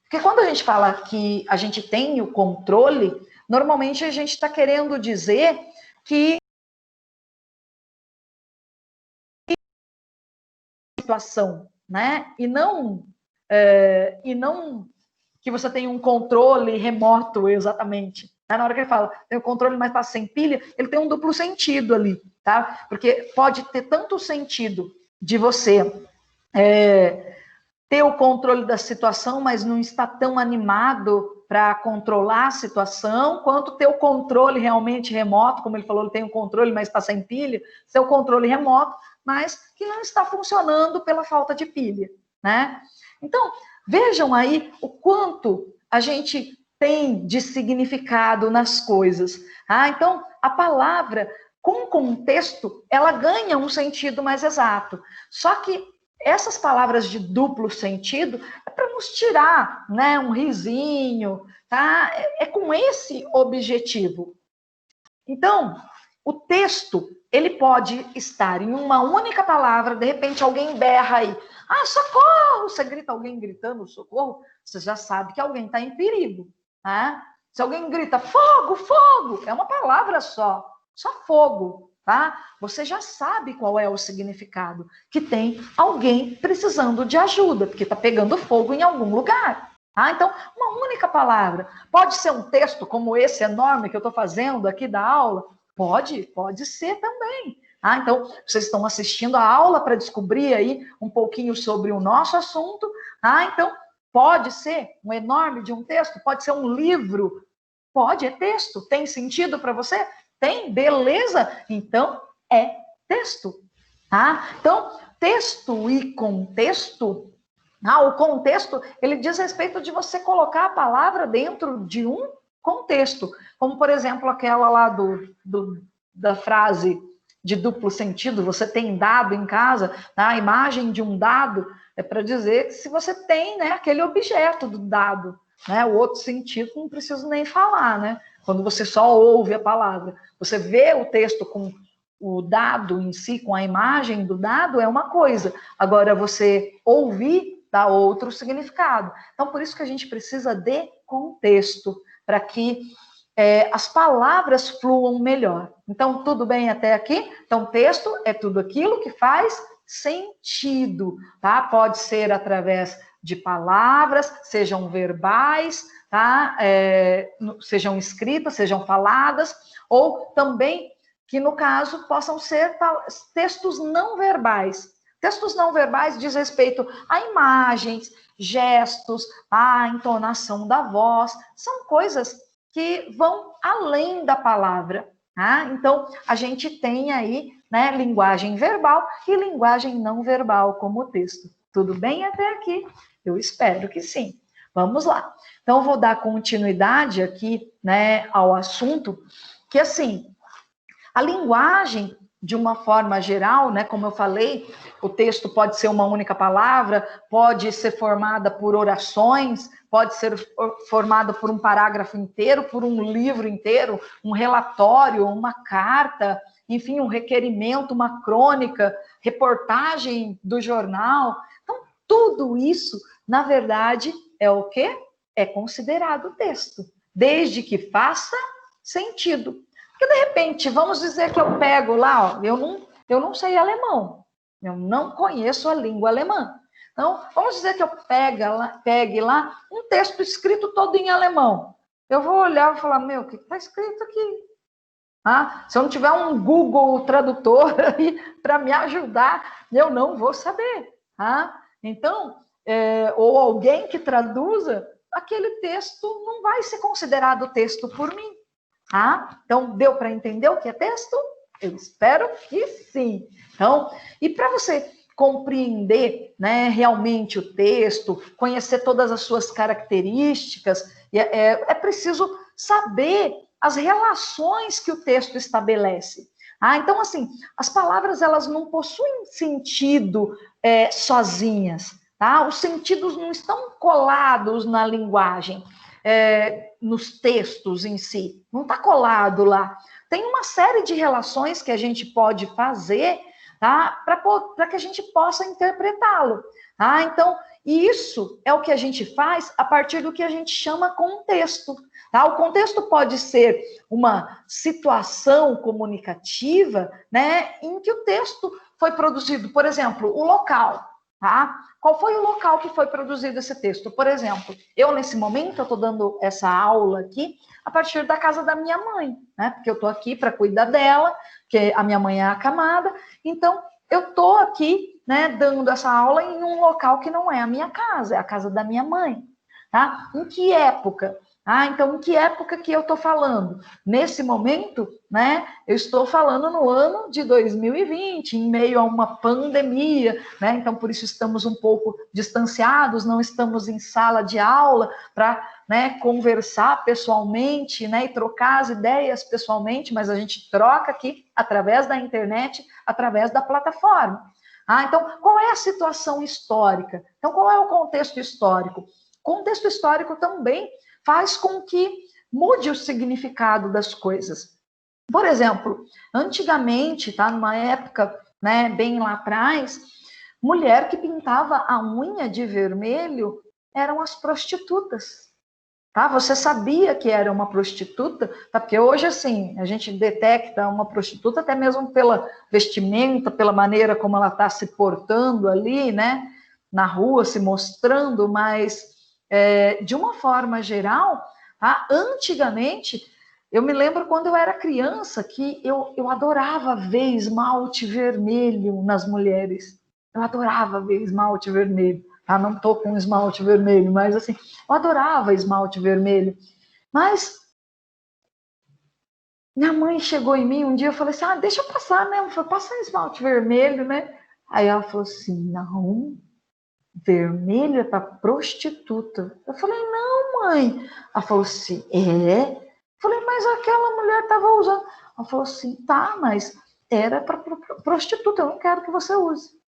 Porque quando a gente fala que a gente tem o controle, normalmente a gente está querendo dizer que situação, né? E não que você tem um controle remoto exatamente. Na hora que ele fala, tem o controle, mas está sem pilha, ele tem um duplo sentido ali, tá? Porque pode ter tanto sentido de você ter o controle da situação, mas não está tão animado para controlar a situação, quanto ter o controle realmente remoto, como ele falou, ele tem o controle, mas está sem pilha, seu controle remoto, mas que não está funcionando pela falta de pilha, né? Então, vejam aí o quanto a gente tem de significado nas coisas. Então, a palavra, com contexto, ela ganha um sentido mais exato. Só que essas palavras de duplo sentido é para nos tirar, né, um risinho, tá? É com esse objetivo. Então, o texto, ele pode estar em uma única palavra, de repente alguém berra aí, socorro! Você grita alguém gritando socorro, você já sabe que alguém está em perigo, né? Se alguém grita fogo, fogo, é uma palavra só fogo. tá? Você já sabe qual é o significado, que tem alguém precisando de ajuda, porque está pegando fogo em algum lugar. Ah, então, uma única palavra. Pode ser um texto como esse enorme que eu estou fazendo aqui da aula? Pode ser também. Ah, então, vocês estão assistindo a aula para descobrir aí um pouquinho sobre o nosso assunto. Ah, então, pode ser um enorme de um texto, pode ser um livro. Pode, é texto. Tem sentido para você? Tem, beleza? Então, é texto. Tá? Então, texto e contexto. O contexto, ele diz respeito de você colocar a palavra dentro de um contexto. Como, por exemplo, aquela lá da frase de duplo sentido, você tem dado em casa, a imagem de um dado é para dizer se você tem, né, aquele objeto do dado. Né? O outro sentido não preciso nem falar, né? Quando você só ouve a palavra. Você vê o texto com o dado em si, com a imagem do dado, é uma coisa. Agora, você ouvir dá outro significado. Então, por isso que a gente precisa de contexto, para que as palavras fluam melhor. Então, tudo bem até aqui? Então, texto é tudo aquilo que faz sentido, tá? Pode ser através de palavras, sejam verbais, tá? Sejam escritas, sejam faladas, ou também que, no caso, possam ser textos não verbais. Textos não verbais diz respeito a imagens, gestos, a entonação da voz, são coisas que vão além da palavra. Tá? Então, a gente tem aí, né, linguagem verbal e linguagem não verbal como texto. Tudo bem até aqui? Eu espero que sim. Vamos lá. Então, vou dar continuidade aqui, né, ao assunto, que assim, a linguagem, de uma forma geral, né, como eu falei, o texto pode ser uma única palavra, pode ser formada por orações, pode ser formada por um parágrafo inteiro, por um livro inteiro, um relatório, uma carta, enfim, um requerimento, uma crônica, reportagem do jornal. Então, tudo isso, na verdade, é o quê? É considerado texto, desde que faça sentido. Porque, de repente, vamos dizer que eu pego lá, ó, eu não sei alemão, eu não conheço a língua alemã. Então, vamos dizer que eu pegue lá um texto escrito todo em alemão. Eu vou olhar e falar, meu, o que está escrito aqui? Se eu não tiver um Google Tradutor aí para me ajudar, eu não vou saber. Então, ou alguém que traduza, aquele texto não vai ser considerado texto por mim. Então, deu para entender o que é texto? Eu espero que sim. Então, e para você compreender, né, realmente o texto, conhecer todas as suas características, é preciso saber as relações que o texto estabelece. Então, assim, as palavras elas não possuem sentido sozinhas, tá? Os sentidos não estão colados na linguagem. Nos textos em si, não está colado lá. Tem uma série de relações que a gente pode fazer, tá? Para que a gente possa interpretá-lo. Então, isso é o que a gente faz a partir do que a gente chama contexto. Tá? O contexto pode ser uma situação comunicativa, né, em que o texto foi produzido, por exemplo, o local. Tá? Qual foi o local que foi produzido esse texto? Por exemplo, eu nesse momento, eu estou dando essa aula aqui a partir da casa da minha mãe, né? Porque eu estou aqui para cuidar dela, porque a minha mãe é acamada, então eu estou aqui, né, dando essa aula em um local que não é a minha casa, é a casa da minha mãe. Tá? Em que época? Então, em que época que eu estou falando? Nesse momento, né, eu estou falando no ano de 2020, em meio a uma pandemia, né, então por isso estamos um pouco distanciados, não estamos em sala de aula para, né, conversar pessoalmente, né, e trocar as ideias pessoalmente, mas a gente troca aqui através da internet, através da plataforma. Então, qual é a situação histórica? Então, qual é o contexto histórico? O contexto histórico também faz com que mude o significado das coisas. Por exemplo, antigamente, tá, numa época, né, bem lá atrás, mulher que pintava a unha de vermelho eram as prostitutas. Tá? Você sabia que era uma prostituta? Tá? Porque hoje, assim, a gente detecta uma prostituta até mesmo pela vestimenta, pela maneira como ela está se portando ali, né? Na rua, se mostrando, mas de uma forma geral, tá? Antigamente, eu me lembro quando eu era criança que eu adorava ver esmalte vermelho nas mulheres. Eu adorava ver esmalte vermelho. Tá? Não estou com esmalte vermelho, mas assim, eu adorava esmalte vermelho. Mas minha mãe chegou em mim um dia, eu falei assim, deixa eu passar, né? Eu falei, passa esmalte vermelho, né? Aí ela falou assim, não, vermelho é para prostituta. Eu falei, não, mãe. Ela falou assim, é? Eu falei, mas aquela mulher estava usando. Ela falou assim, tá, mas era para prostituta, eu não quero que você use.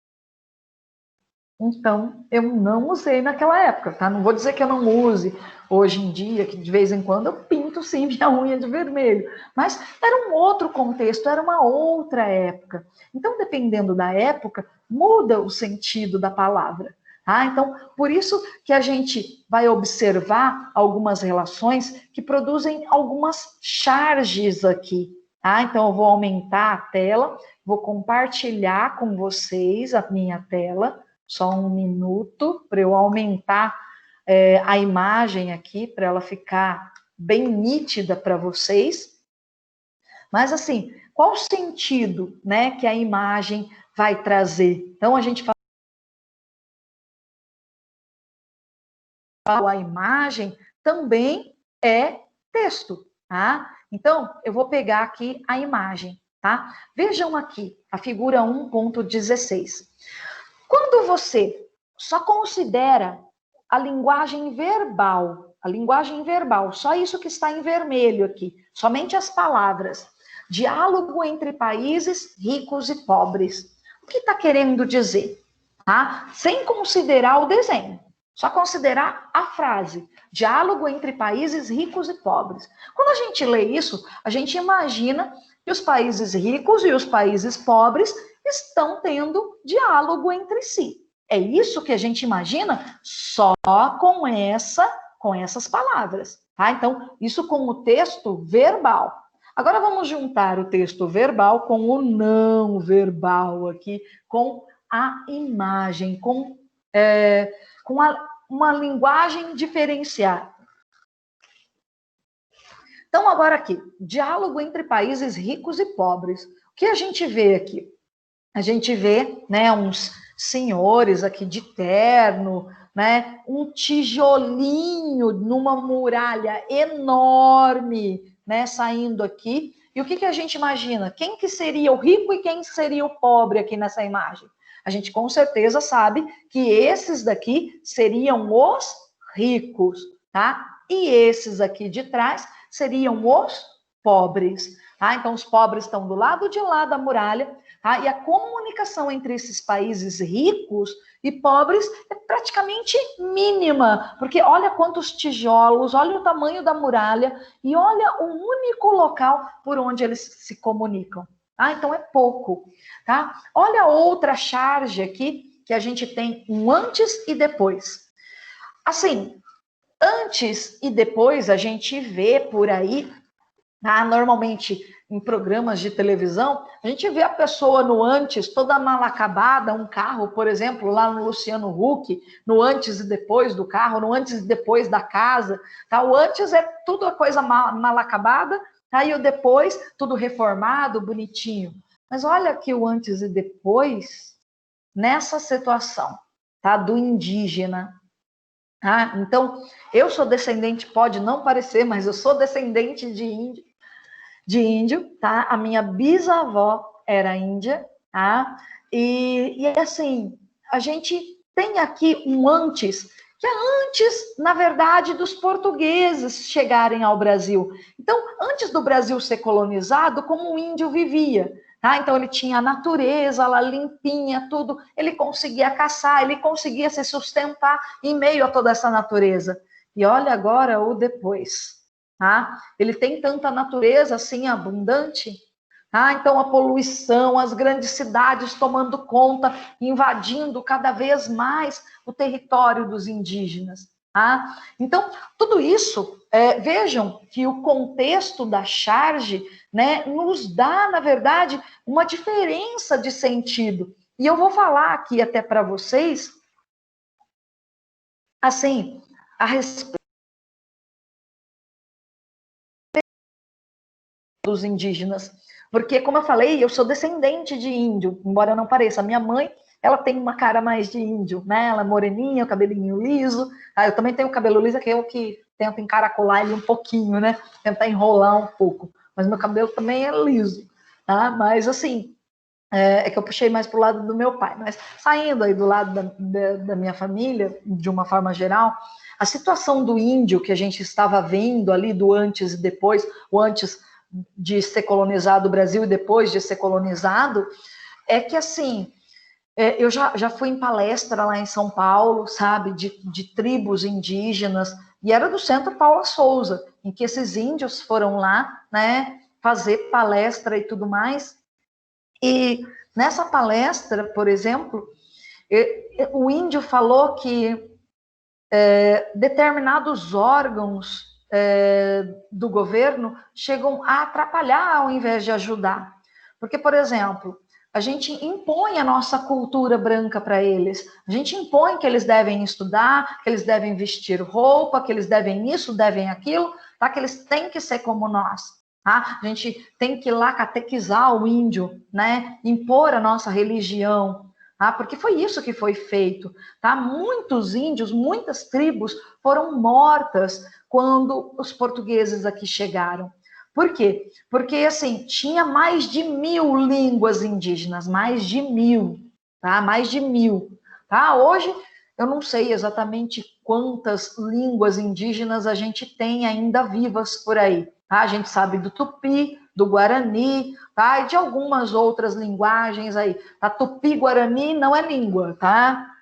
Então, eu não usei naquela época, tá? Não vou dizer que eu não use hoje em dia, que de vez em quando eu pinto sim minha unha de vermelho, mas era um outro contexto, era uma outra época. Então, dependendo da época, muda o sentido da palavra. Tá? Então, por isso que a gente vai observar algumas relações que produzem algumas charges aqui. Tá? Então, eu vou aumentar a tela, vou compartilhar com vocês a minha tela. Só um minuto para eu aumentar a imagem aqui, para ela ficar bem nítida para vocês. Mas assim, qual o sentido, né, que a imagem vai trazer? Então a gente fala a imagem também é texto, tá? Então eu vou pegar aqui a imagem, tá? Vejam aqui a figura 1.16. Quando você só considera a linguagem verbal, só isso que está em vermelho aqui, somente as palavras, diálogo entre países ricos e pobres. O que está querendo dizer? Tá? Sem considerar o desenho, só considerar a frase, diálogo entre países ricos e pobres. Quando a gente lê isso, a gente imagina que os países ricos e os países pobres estão tendo diálogo entre si. É isso que a gente imagina só com essas palavras, tá? Então, isso com o texto verbal. Agora vamos juntar o texto verbal com o não verbal aqui, com a imagem, com uma linguagem diferenciada. Então, agora aqui, diálogo entre países ricos e pobres. O que a gente vê aqui? A gente vê, né, uns senhores aqui de terno, né, um tijolinho numa muralha enorme, né, saindo aqui. E o que que a gente imagina? Quem que seria o rico e quem seria o pobre aqui nessa imagem? A gente com certeza sabe que esses daqui seriam os ricos, tá? E esses aqui de trás seriam os pobres, tá? Então os pobres estão do lado de lá da muralha. Ah, e a comunicação entre esses países ricos e pobres é praticamente mínima, porque olha quantos tijolos, olha o tamanho da muralha e olha o único local por onde eles se comunicam. Ah, então é pouco, tá? Olha outra charge aqui, que a gente tem um antes e depois. Assim, antes e depois a gente vê por aí, tá? Normalmente em programas de televisão, a gente vê a pessoa no antes, toda mal acabada, um carro, por exemplo, lá no Luciano Huck, no antes e depois do carro, no antes e depois da casa, tá? O antes é tudo a coisa mal acabada, tá? E o depois, tudo reformado, bonitinho. Mas olha aqui o antes e depois, nessa situação, tá? Do indígena. Ah, então, eu sou descendente, pode não parecer, mas eu sou descendente de índio, tá? A minha bisavó era índia, tá? E assim, a gente tem aqui um antes, que é antes, na verdade, dos portugueses chegarem ao Brasil. Então, antes do Brasil ser colonizado, como o índio vivia, tá? Então, ele tinha a natureza lá limpinha, tudo, ele conseguia caçar, ele conseguia se sustentar em meio a toda essa natureza. E olha agora o depois. Tá? Ele tem tanta natureza assim abundante. Então a poluição, as grandes cidades tomando conta, invadindo cada vez mais o território dos indígenas. Tá? Então, tudo isso, vejam que o contexto da charge, né, nos dá, na verdade, uma diferença de sentido. E eu vou falar aqui até para vocês, assim, a respeito dos indígenas. Porque, como eu falei, eu sou descendente de índio, embora não pareça. Minha mãe, ela tem uma cara mais de índio, né? Ela é moreninha, o cabelinho liso. Ah, eu também tenho o cabelo liso, que é o que tento encaracolar ele um pouquinho, né? Tentar enrolar um pouco. Mas meu cabelo também é liso, tá? Mas, assim, é que eu puxei mais pro lado do meu pai. Mas saindo aí do lado da minha família, de uma forma geral, a situação do índio que a gente estava vendo ali do antes e depois, o antes de ser colonizado o Brasil e depois de ser colonizado, é que, assim, eu já fui em palestra lá em São Paulo, sabe, de tribos indígenas, e era do Centro Paula Souza, em que esses índios foram lá, né, fazer palestra e tudo mais. E nessa palestra, por exemplo, o índio falou que determinados órgãos do governo chegam a atrapalhar ao invés de ajudar. Porque, por exemplo, a gente impõe a nossa cultura branca para eles. A gente impõe que eles devem estudar, que eles devem vestir roupa, que eles devem isso, devem aquilo, tá? Que eles têm que ser como nós. Tá? A gente tem que ir lá catequizar o índio, né? Impor a nossa religião. Tá? Porque foi isso que foi feito. Tá? Muitos índios, muitas tribos foram mortas quando os portugueses aqui chegaram. Por quê? Porque, assim, tinha mais de 1000 línguas indígenas, mais de 1000, tá? Mais de 1000, tá? Hoje, eu não sei exatamente quantas línguas indígenas a gente tem ainda vivas por aí, tá? A gente sabe do Tupi, do Guarani, tá? E de algumas outras linguagens aí. A Tupi-Guarani não é língua, tá?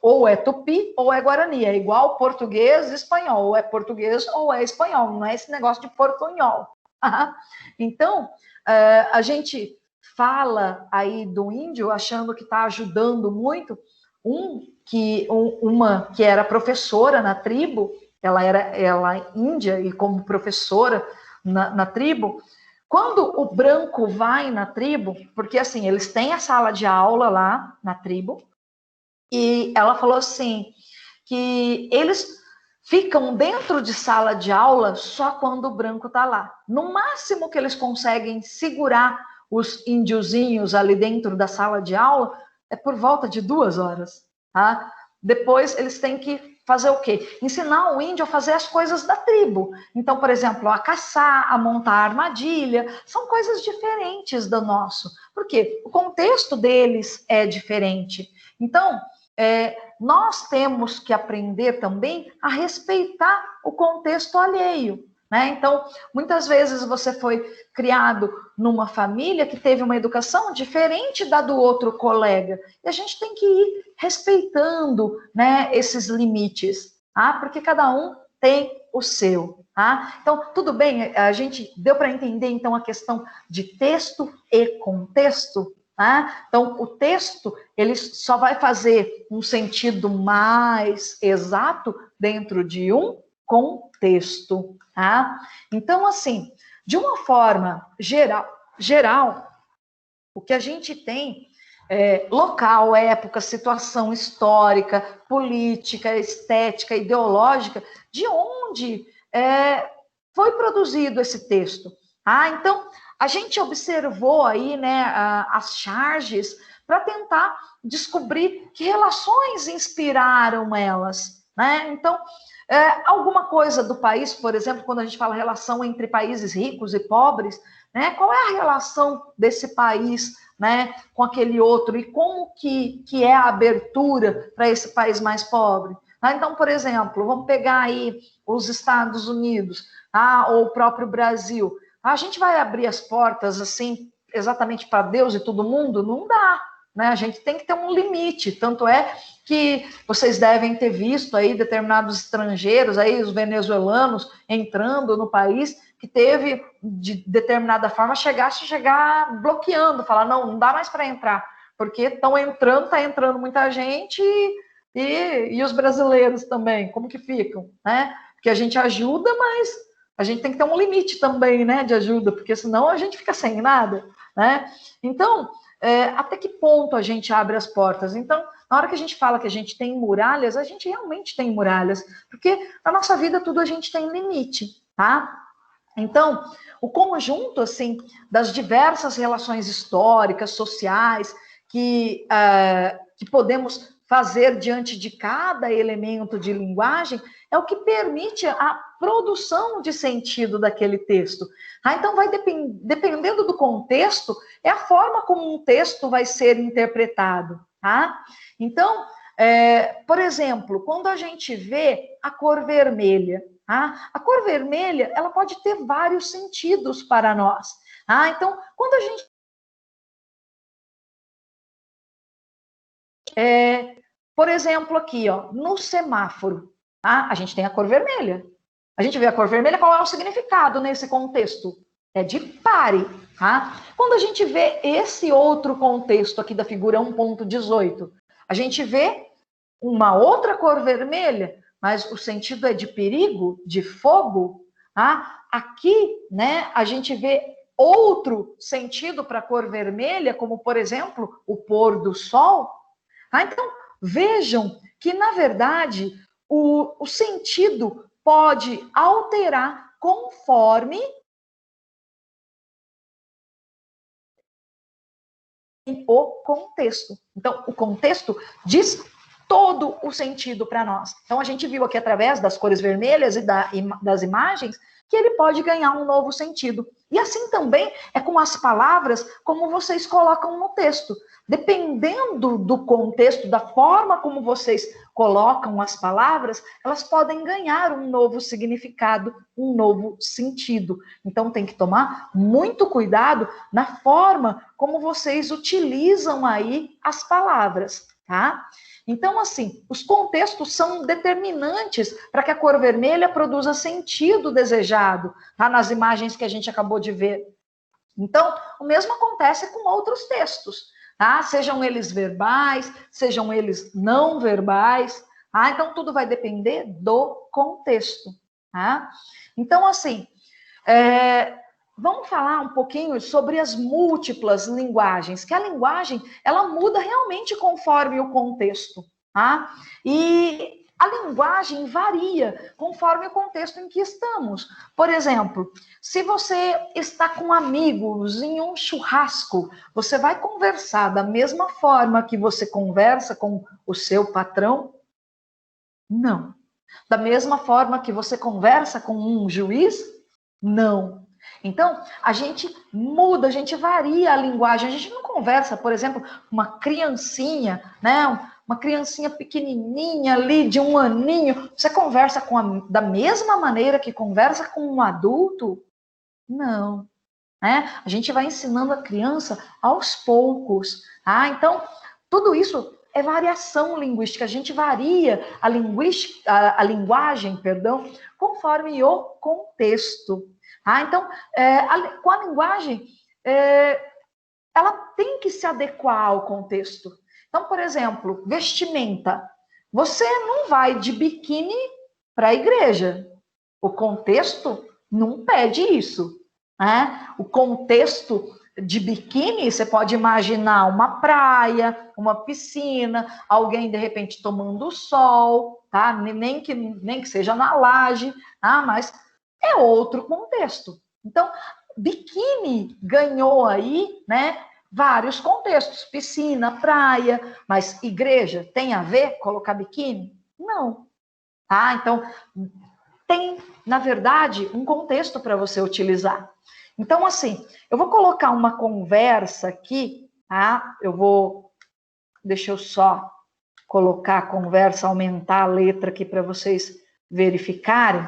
Ou é Tupi ou é Guarani, é igual português e espanhol, ou é português ou é espanhol, não é esse negócio de portunhol. Então, a gente fala aí do índio achando que está ajudando muito, uma que era professora na tribo, ela índia e como professora na tribo, quando o branco vai na tribo, porque assim, eles têm a sala de aula lá na tribo, e ela falou assim, que eles ficam dentro de sala de aula só quando o branco está lá. No máximo que eles conseguem segurar os índiozinhos ali dentro da sala de aula é por volta de 2 horas. Tá? Depois eles têm que fazer o quê? Ensinar o índio a fazer as coisas da tribo. Então, por exemplo, a caçar, a montar armadilha, são coisas diferentes do nosso. Por quê? O contexto deles é diferente. Então, nós temos que aprender também a respeitar o contexto alheio. Né? Então, muitas vezes você foi criado numa família que teve uma educação diferente da do outro colega. E a gente tem que ir respeitando, né, esses limites, tá? Porque cada um tem o seu. Tá? Então, tudo bem, a gente deu para entender então a questão de texto e contexto. Tá? Então, o texto ele só vai fazer um sentido mais exato dentro de um contexto. Tá? Então, assim, de uma forma geral, o que a gente tem local, época, situação histórica, política, estética, ideológica, de onde foi produzido esse texto. Ah, então, a gente observou aí, né, as charges para tentar descobrir que relações inspiraram elas, né? Então, alguma coisa do país, por exemplo, quando a gente fala relação entre países ricos e pobres, né? Qual é a relação desse país, né, com aquele outro e como que é a abertura para esse país mais pobre? Então, por exemplo, vamos pegar aí os Estados Unidos, ou o próprio Brasil. A gente vai abrir as portas assim exatamente para Deus e todo mundo? Não dá, né? A gente tem que ter um limite. Tanto é que vocês devem ter visto aí determinados estrangeiros, aí os venezuelanos entrando no país, que teve de determinada forma chegar bloqueando, falar não dá mais para entrar, porque estão entrando, está entrando muita gente E os brasileiros também, como que ficam, né? Porque a gente ajuda, mas a gente tem que ter um limite também, né, de ajuda, porque senão a gente fica sem nada, né? Então, até que ponto a gente abre as portas? Então, na hora que a gente fala que a gente tem muralhas, a gente realmente tem muralhas, porque na nossa vida tudo a gente tem limite, tá? Então, o conjunto, assim, das diversas relações históricas, sociais, que podemos fazer diante de cada elemento de linguagem, é o que permite a produção de sentido daquele texto. Então, vai dependendo do contexto, é a forma como um texto vai ser interpretado, tá? Então, por exemplo, quando a gente vê a cor vermelha, a cor vermelha, ela pode ter vários sentidos para nós. Então, quando a gente por exemplo, aqui, ó, no semáforo, a gente tem a cor vermelha. A gente vê a cor vermelha, qual é o significado nesse contexto? É de pare, tá? Quando a gente vê esse outro contexto aqui da figura 1.18, a gente vê uma outra cor vermelha, mas o sentido é de perigo, de fogo, tá? Aqui, né, a gente vê outro sentido para a cor vermelha, como, por exemplo, o pôr do sol. Então, vejam que, na verdade, o sentido pode alterar conforme o contexto. Então, o contexto diz todo o sentido para nós. Então, a gente viu aqui através das cores vermelhas e das imagens que ele pode ganhar um novo sentido. E assim também é com as palavras como vocês colocam no texto. Dependendo do contexto, da forma como vocês colocam as palavras, elas podem ganhar um novo significado, um novo sentido. Então tem que tomar muito cuidado na forma como vocês utilizam aí as palavras, tá? Então, assim, os contextos são determinantes para que a cor vermelha produza sentido desejado, tá? Nas imagens que a gente acabou de ver. Então, o mesmo acontece com outros textos, tá? Sejam eles verbais, sejam eles não verbais, tá? Então, tudo vai depender do contexto, tá? Então, assim, vamos falar um pouquinho sobre as múltiplas linguagens, que a linguagem, ela muda realmente conforme o contexto, tá? E a linguagem varia conforme o contexto em que estamos. Por exemplo, se você está com amigos em um churrasco, você vai conversar da mesma forma que você conversa com o seu patrão? Não. Da mesma forma que você conversa com um juiz? Não. Então, a gente muda, a gente varia a linguagem. A gente não conversa, por exemplo, uma criancinha, né? Uma criancinha pequenininha ali, de 1 aninho. Você conversa da mesma maneira que conversa com um adulto? Não. Né? A gente vai ensinando a criança aos poucos. Então, tudo isso é variação linguística. A gente varia a linguagem, perdão, conforme o contexto. Então, com a linguagem, ela tem que se adequar ao contexto. Então, por exemplo, vestimenta. Você não vai de biquíni para a igreja. O contexto não pede isso. Né? O contexto de biquíni, você pode imaginar uma praia, uma piscina, alguém de repente tomando sol, tá? Nem que seja na laje, tá? Mas é outro contexto. Então, biquíni ganhou aí, né? Vários contextos, piscina, praia, mas igreja tem a ver colocar biquíni? Não. Então, tem, na verdade, um contexto para você utilizar. Então, assim, eu vou colocar uma conversa aqui, tá? Deixa eu só colocar a conversa, aumentar a letra aqui para vocês verificarem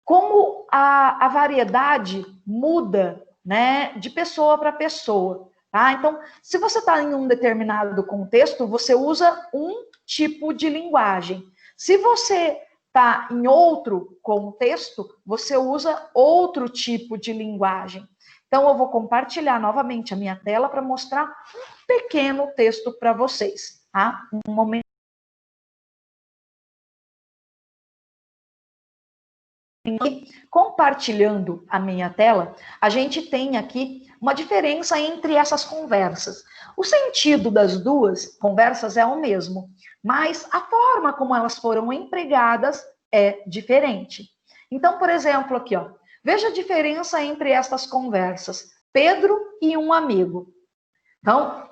como a variedade muda, né, de pessoa para pessoa. Tá? Então, se você está em um determinado contexto, você usa um tipo de linguagem. Se você está em outro contexto, você usa outro tipo de linguagem. Então, eu vou compartilhar novamente a minha tela para mostrar um pequeno texto para vocês. Tá? Um momento. Compartilhando a minha tela, a gente tem aqui uma diferença entre essas conversas. O sentido das duas conversas é o mesmo, mas a forma como elas foram empregadas é diferente. Então, por exemplo, aqui, ó, veja a diferença entre estas conversas. Pedro e um amigo. Então,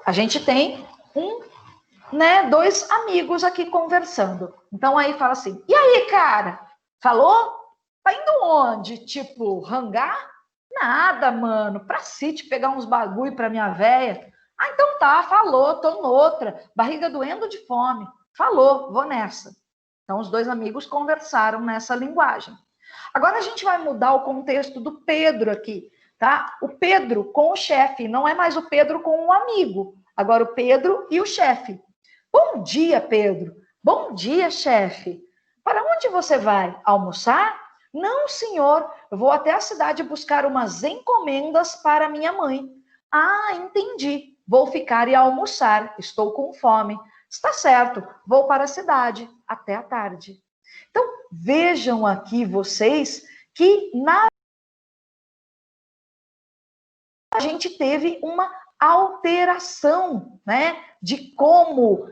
a gente tem dois amigos aqui conversando. Então, aí fala assim, e aí, cara? Falou? Tá indo onde? Tipo, hangar? Nada, mano. Pra City pegar uns bagulho pra minha véia. Ah, então tá, falou, tô noutra. Barriga doendo de fome. Falou, vou nessa. Então, os dois amigos conversaram nessa linguagem. Agora a gente vai mudar o contexto do Pedro aqui, tá? O Pedro com o chefe, não é mais o Pedro com o amigo. Agora o Pedro e o chefe. Bom dia, Pedro. Bom dia, chefe. Para onde você vai? Almoçar? Não, senhor. Eu vou até a cidade buscar umas encomendas para minha mãe. Ah, entendi. Vou ficar e almoçar. Estou com fome. Está certo. Vou para a cidade. Até a tarde. Então, vejam aqui vocês que a gente teve uma alteração, né, de como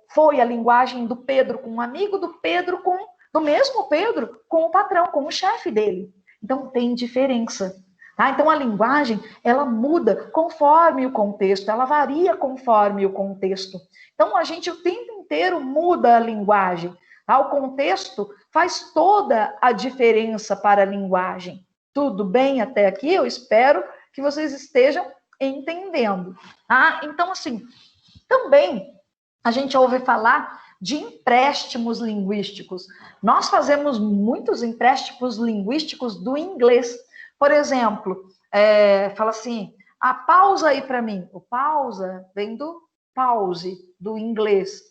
foi a linguagem do Pedro com um amigo, do mesmo Pedro com o patrão, com o chefe dele. Então, tem diferença. Tá? Então, a linguagem, ela muda conforme o contexto, ela varia conforme o contexto. Então, a gente o tempo inteiro muda a linguagem. Tá? O contexto faz toda a diferença para a linguagem. Tudo bem até aqui? Eu espero que vocês estejam entendendo. Tá? Então, assim, também a gente ouve falar de empréstimos linguísticos. Nós fazemos muitos empréstimos linguísticos do inglês. Por exemplo, fala assim, pausa aí para mim. O pausa vem do pause, do inglês.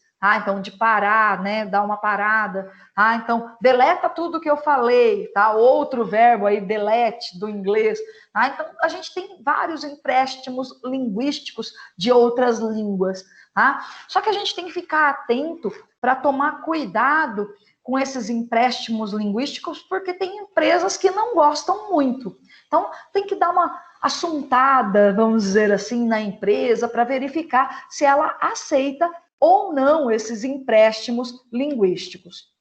Então, de parar, né? Dar uma parada. Então, deleta tudo que eu falei, tá? Outro verbo aí, delete, do inglês. Então, a gente tem vários empréstimos linguísticos de outras línguas. Só que a gente tem que ficar atento para tomar cuidado com esses empréstimos linguísticos, porque tem empresas que não gostam muito. Então, tem que dar uma assuntada, vamos dizer assim, na empresa para verificar se ela aceita ou não esses empréstimos linguísticos.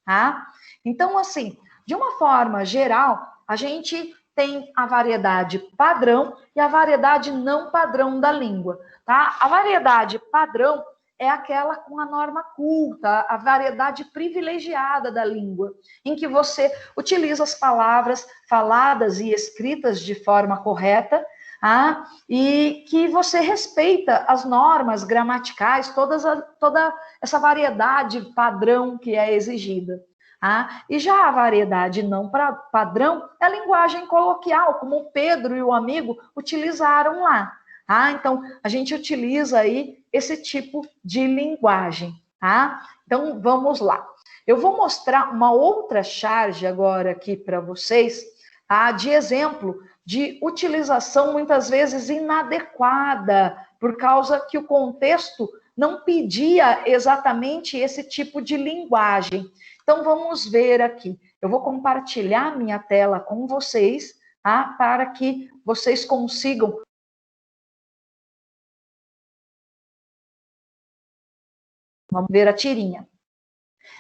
Então, assim, de uma forma geral, a gente tem a variedade padrão e a variedade não padrão da língua. Tá? A variedade padrão é aquela com a norma culta, a variedade privilegiada da língua, em que você utiliza as palavras faladas e escritas de forma correta, e que você respeita as normas gramaticais, toda essa variedade padrão que é exigida. E já a variedade não padrão é a linguagem coloquial, como o Pedro e o amigo utilizaram lá. Então, a gente utiliza aí esse tipo de linguagem. Então, vamos lá. Eu vou mostrar uma outra charge agora aqui para vocês, de exemplo de utilização muitas vezes inadequada, por causa que o contexto não pedia exatamente esse tipo de linguagem. Então, vamos ver aqui. Eu vou compartilhar minha tela com vocês, para que vocês consigam. Vamos ver a tirinha.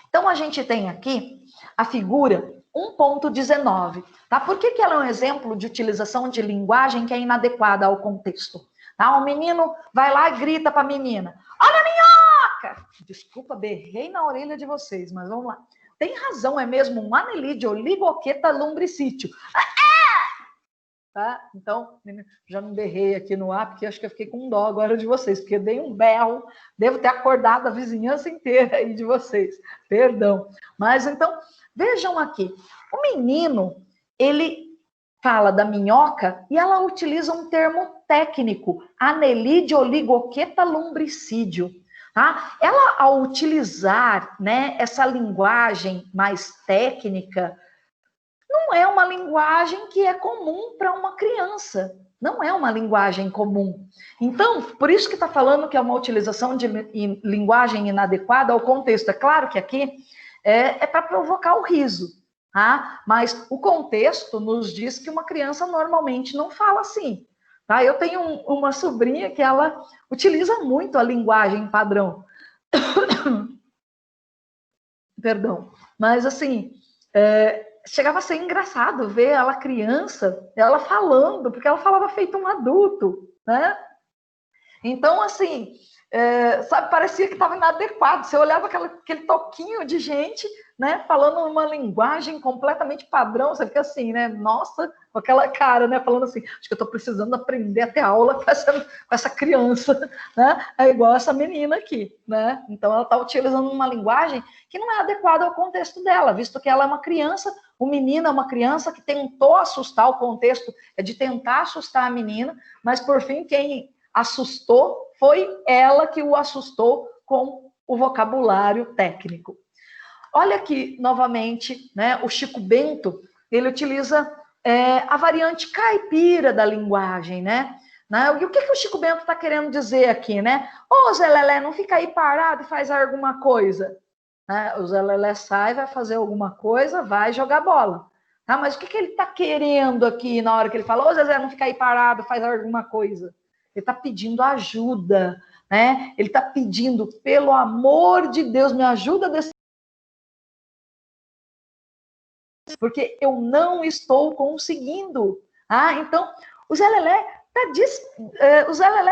Então, a gente tem aqui a figura 1.19. Tá? Por que ela é um exemplo de utilização de linguagem que é inadequada ao contexto? O menino vai lá e grita para a menina, olha a minhoca! Desculpa, berrei na orelha de vocês, mas vamos lá. Tem razão, é mesmo um anelide oligoqueta lumbricítio. Tá? Então, já não berrei aqui no ar, porque acho que eu fiquei com dó agora de vocês, porque eu dei um berro, devo ter acordado a vizinhança inteira aí de vocês, perdão. Mas então, vejam aqui, o menino, ele fala da minhoca e ela utiliza um termo técnico, anelide oligoqueta lumbricídio. Ela, ao utilizar, né, essa linguagem mais técnica, não é uma linguagem que é comum para uma criança. Não é uma linguagem comum. Então, por isso que está falando que é uma utilização de linguagem inadequada ao contexto. É claro que aqui é para provocar o riso. tá? Mas o contexto nos diz que uma criança normalmente não fala assim, tá? Eu tenho uma sobrinha que ela utiliza muito a linguagem padrão. Perdão. Mas, assim, chegava a ser engraçado ver ela criança, ela falando, porque ela falava feito um adulto, né? Então, assim, sabe, parecia que estava inadequado. Você olhava aquele toquinho de gente, né, falando uma linguagem completamente padrão, você fica assim, né, nossa, com aquela cara, né, falando assim, acho que eu estou precisando aprender a ter aula com essa criança, né, é igual essa menina aqui, né, então ela está utilizando uma linguagem que não é adequada ao contexto dela, visto que ela é uma criança, o menino é uma criança que tentou assustar, o contexto é de tentar assustar a menina, mas por fim quem assustou foi ela que o assustou com o vocabulário técnico. Olha aqui, novamente, né, o Chico Bento, ele utiliza a variante caipira da linguagem, né? E o que o Chico Bento está querendo dizer aqui, né? Ô, Zé Lelé, não fica aí parado e faz alguma coisa. Né? O Zé Lelé sai, vai fazer alguma coisa, vai jogar bola. Tá? Mas o que ele está querendo aqui na hora que ele fala, ô, Zé, não fica aí parado, faz alguma coisa? Ele está pedindo ajuda, né? Ele está pedindo, pelo amor de Deus, me ajuda desse, porque eu não estou conseguindo. Então, o Zé Lelé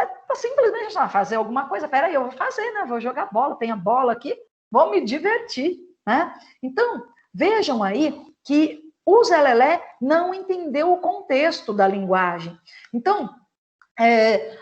está simplesmente fazer alguma coisa. Peraí, eu vou fazer, né? Vou jogar bola, tem a bola aqui, vou me divertir, né? Então, vejam aí que o Zé Lelé não entendeu o contexto da linguagem. Então,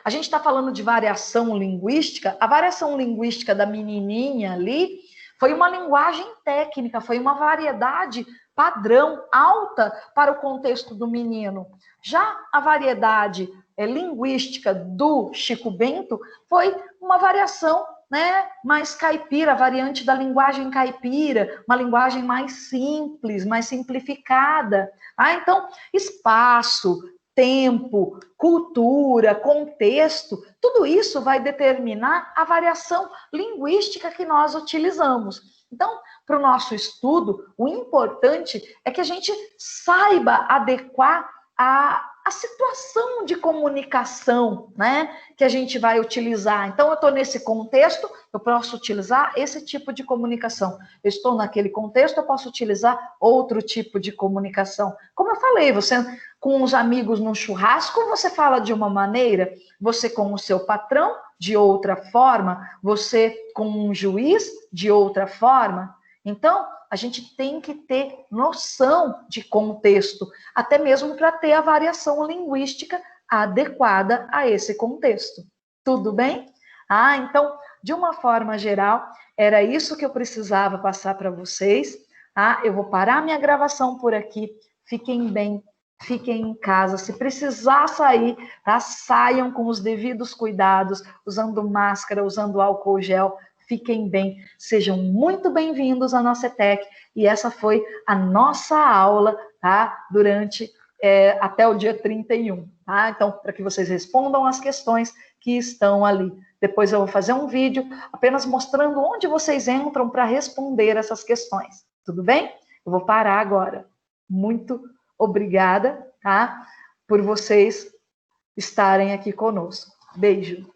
a gente está falando de variação linguística. A variação linguística da menininha ali foi uma linguagem técnica, foi uma variedade padrão alta para o contexto do menino. Já a variedade linguística do Chico Bento foi uma variação, né, mais caipira, a variante da linguagem caipira, uma linguagem mais simples, mais simplificada. Então, espaço, tempo, cultura, contexto, tudo isso vai determinar a variação linguística que nós utilizamos. Então, para o nosso estudo, o importante é que a gente saiba adequar a situação de comunicação, né, que a gente vai utilizar. Então, eu estou nesse contexto, eu posso utilizar esse tipo de comunicação. Eu estou naquele contexto, eu posso utilizar outro tipo de comunicação. Como eu falei, você com os amigos no churrasco, você fala de uma maneira, você com o seu patrão, de outra forma, você com um juiz, de outra forma. Então, a gente tem que ter noção de contexto, até mesmo para ter a variação linguística adequada a esse contexto. Tudo bem? Então, de uma forma geral, era isso que eu precisava passar para vocês. Eu vou parar minha gravação por aqui. Fiquem bem, fiquem em casa. Se precisar sair, saiam com os devidos cuidados, usando máscara, usando álcool gel. Fiquem bem, sejam muito bem-vindos à nossa ETEC, e essa foi a nossa aula, durante até o dia 31, Então, para que vocês respondam as questões que estão ali. Depois eu vou fazer um vídeo apenas mostrando onde vocês entram para responder essas questões, tudo bem? Eu vou parar agora. Muito obrigada, por vocês estarem aqui conosco. Beijo.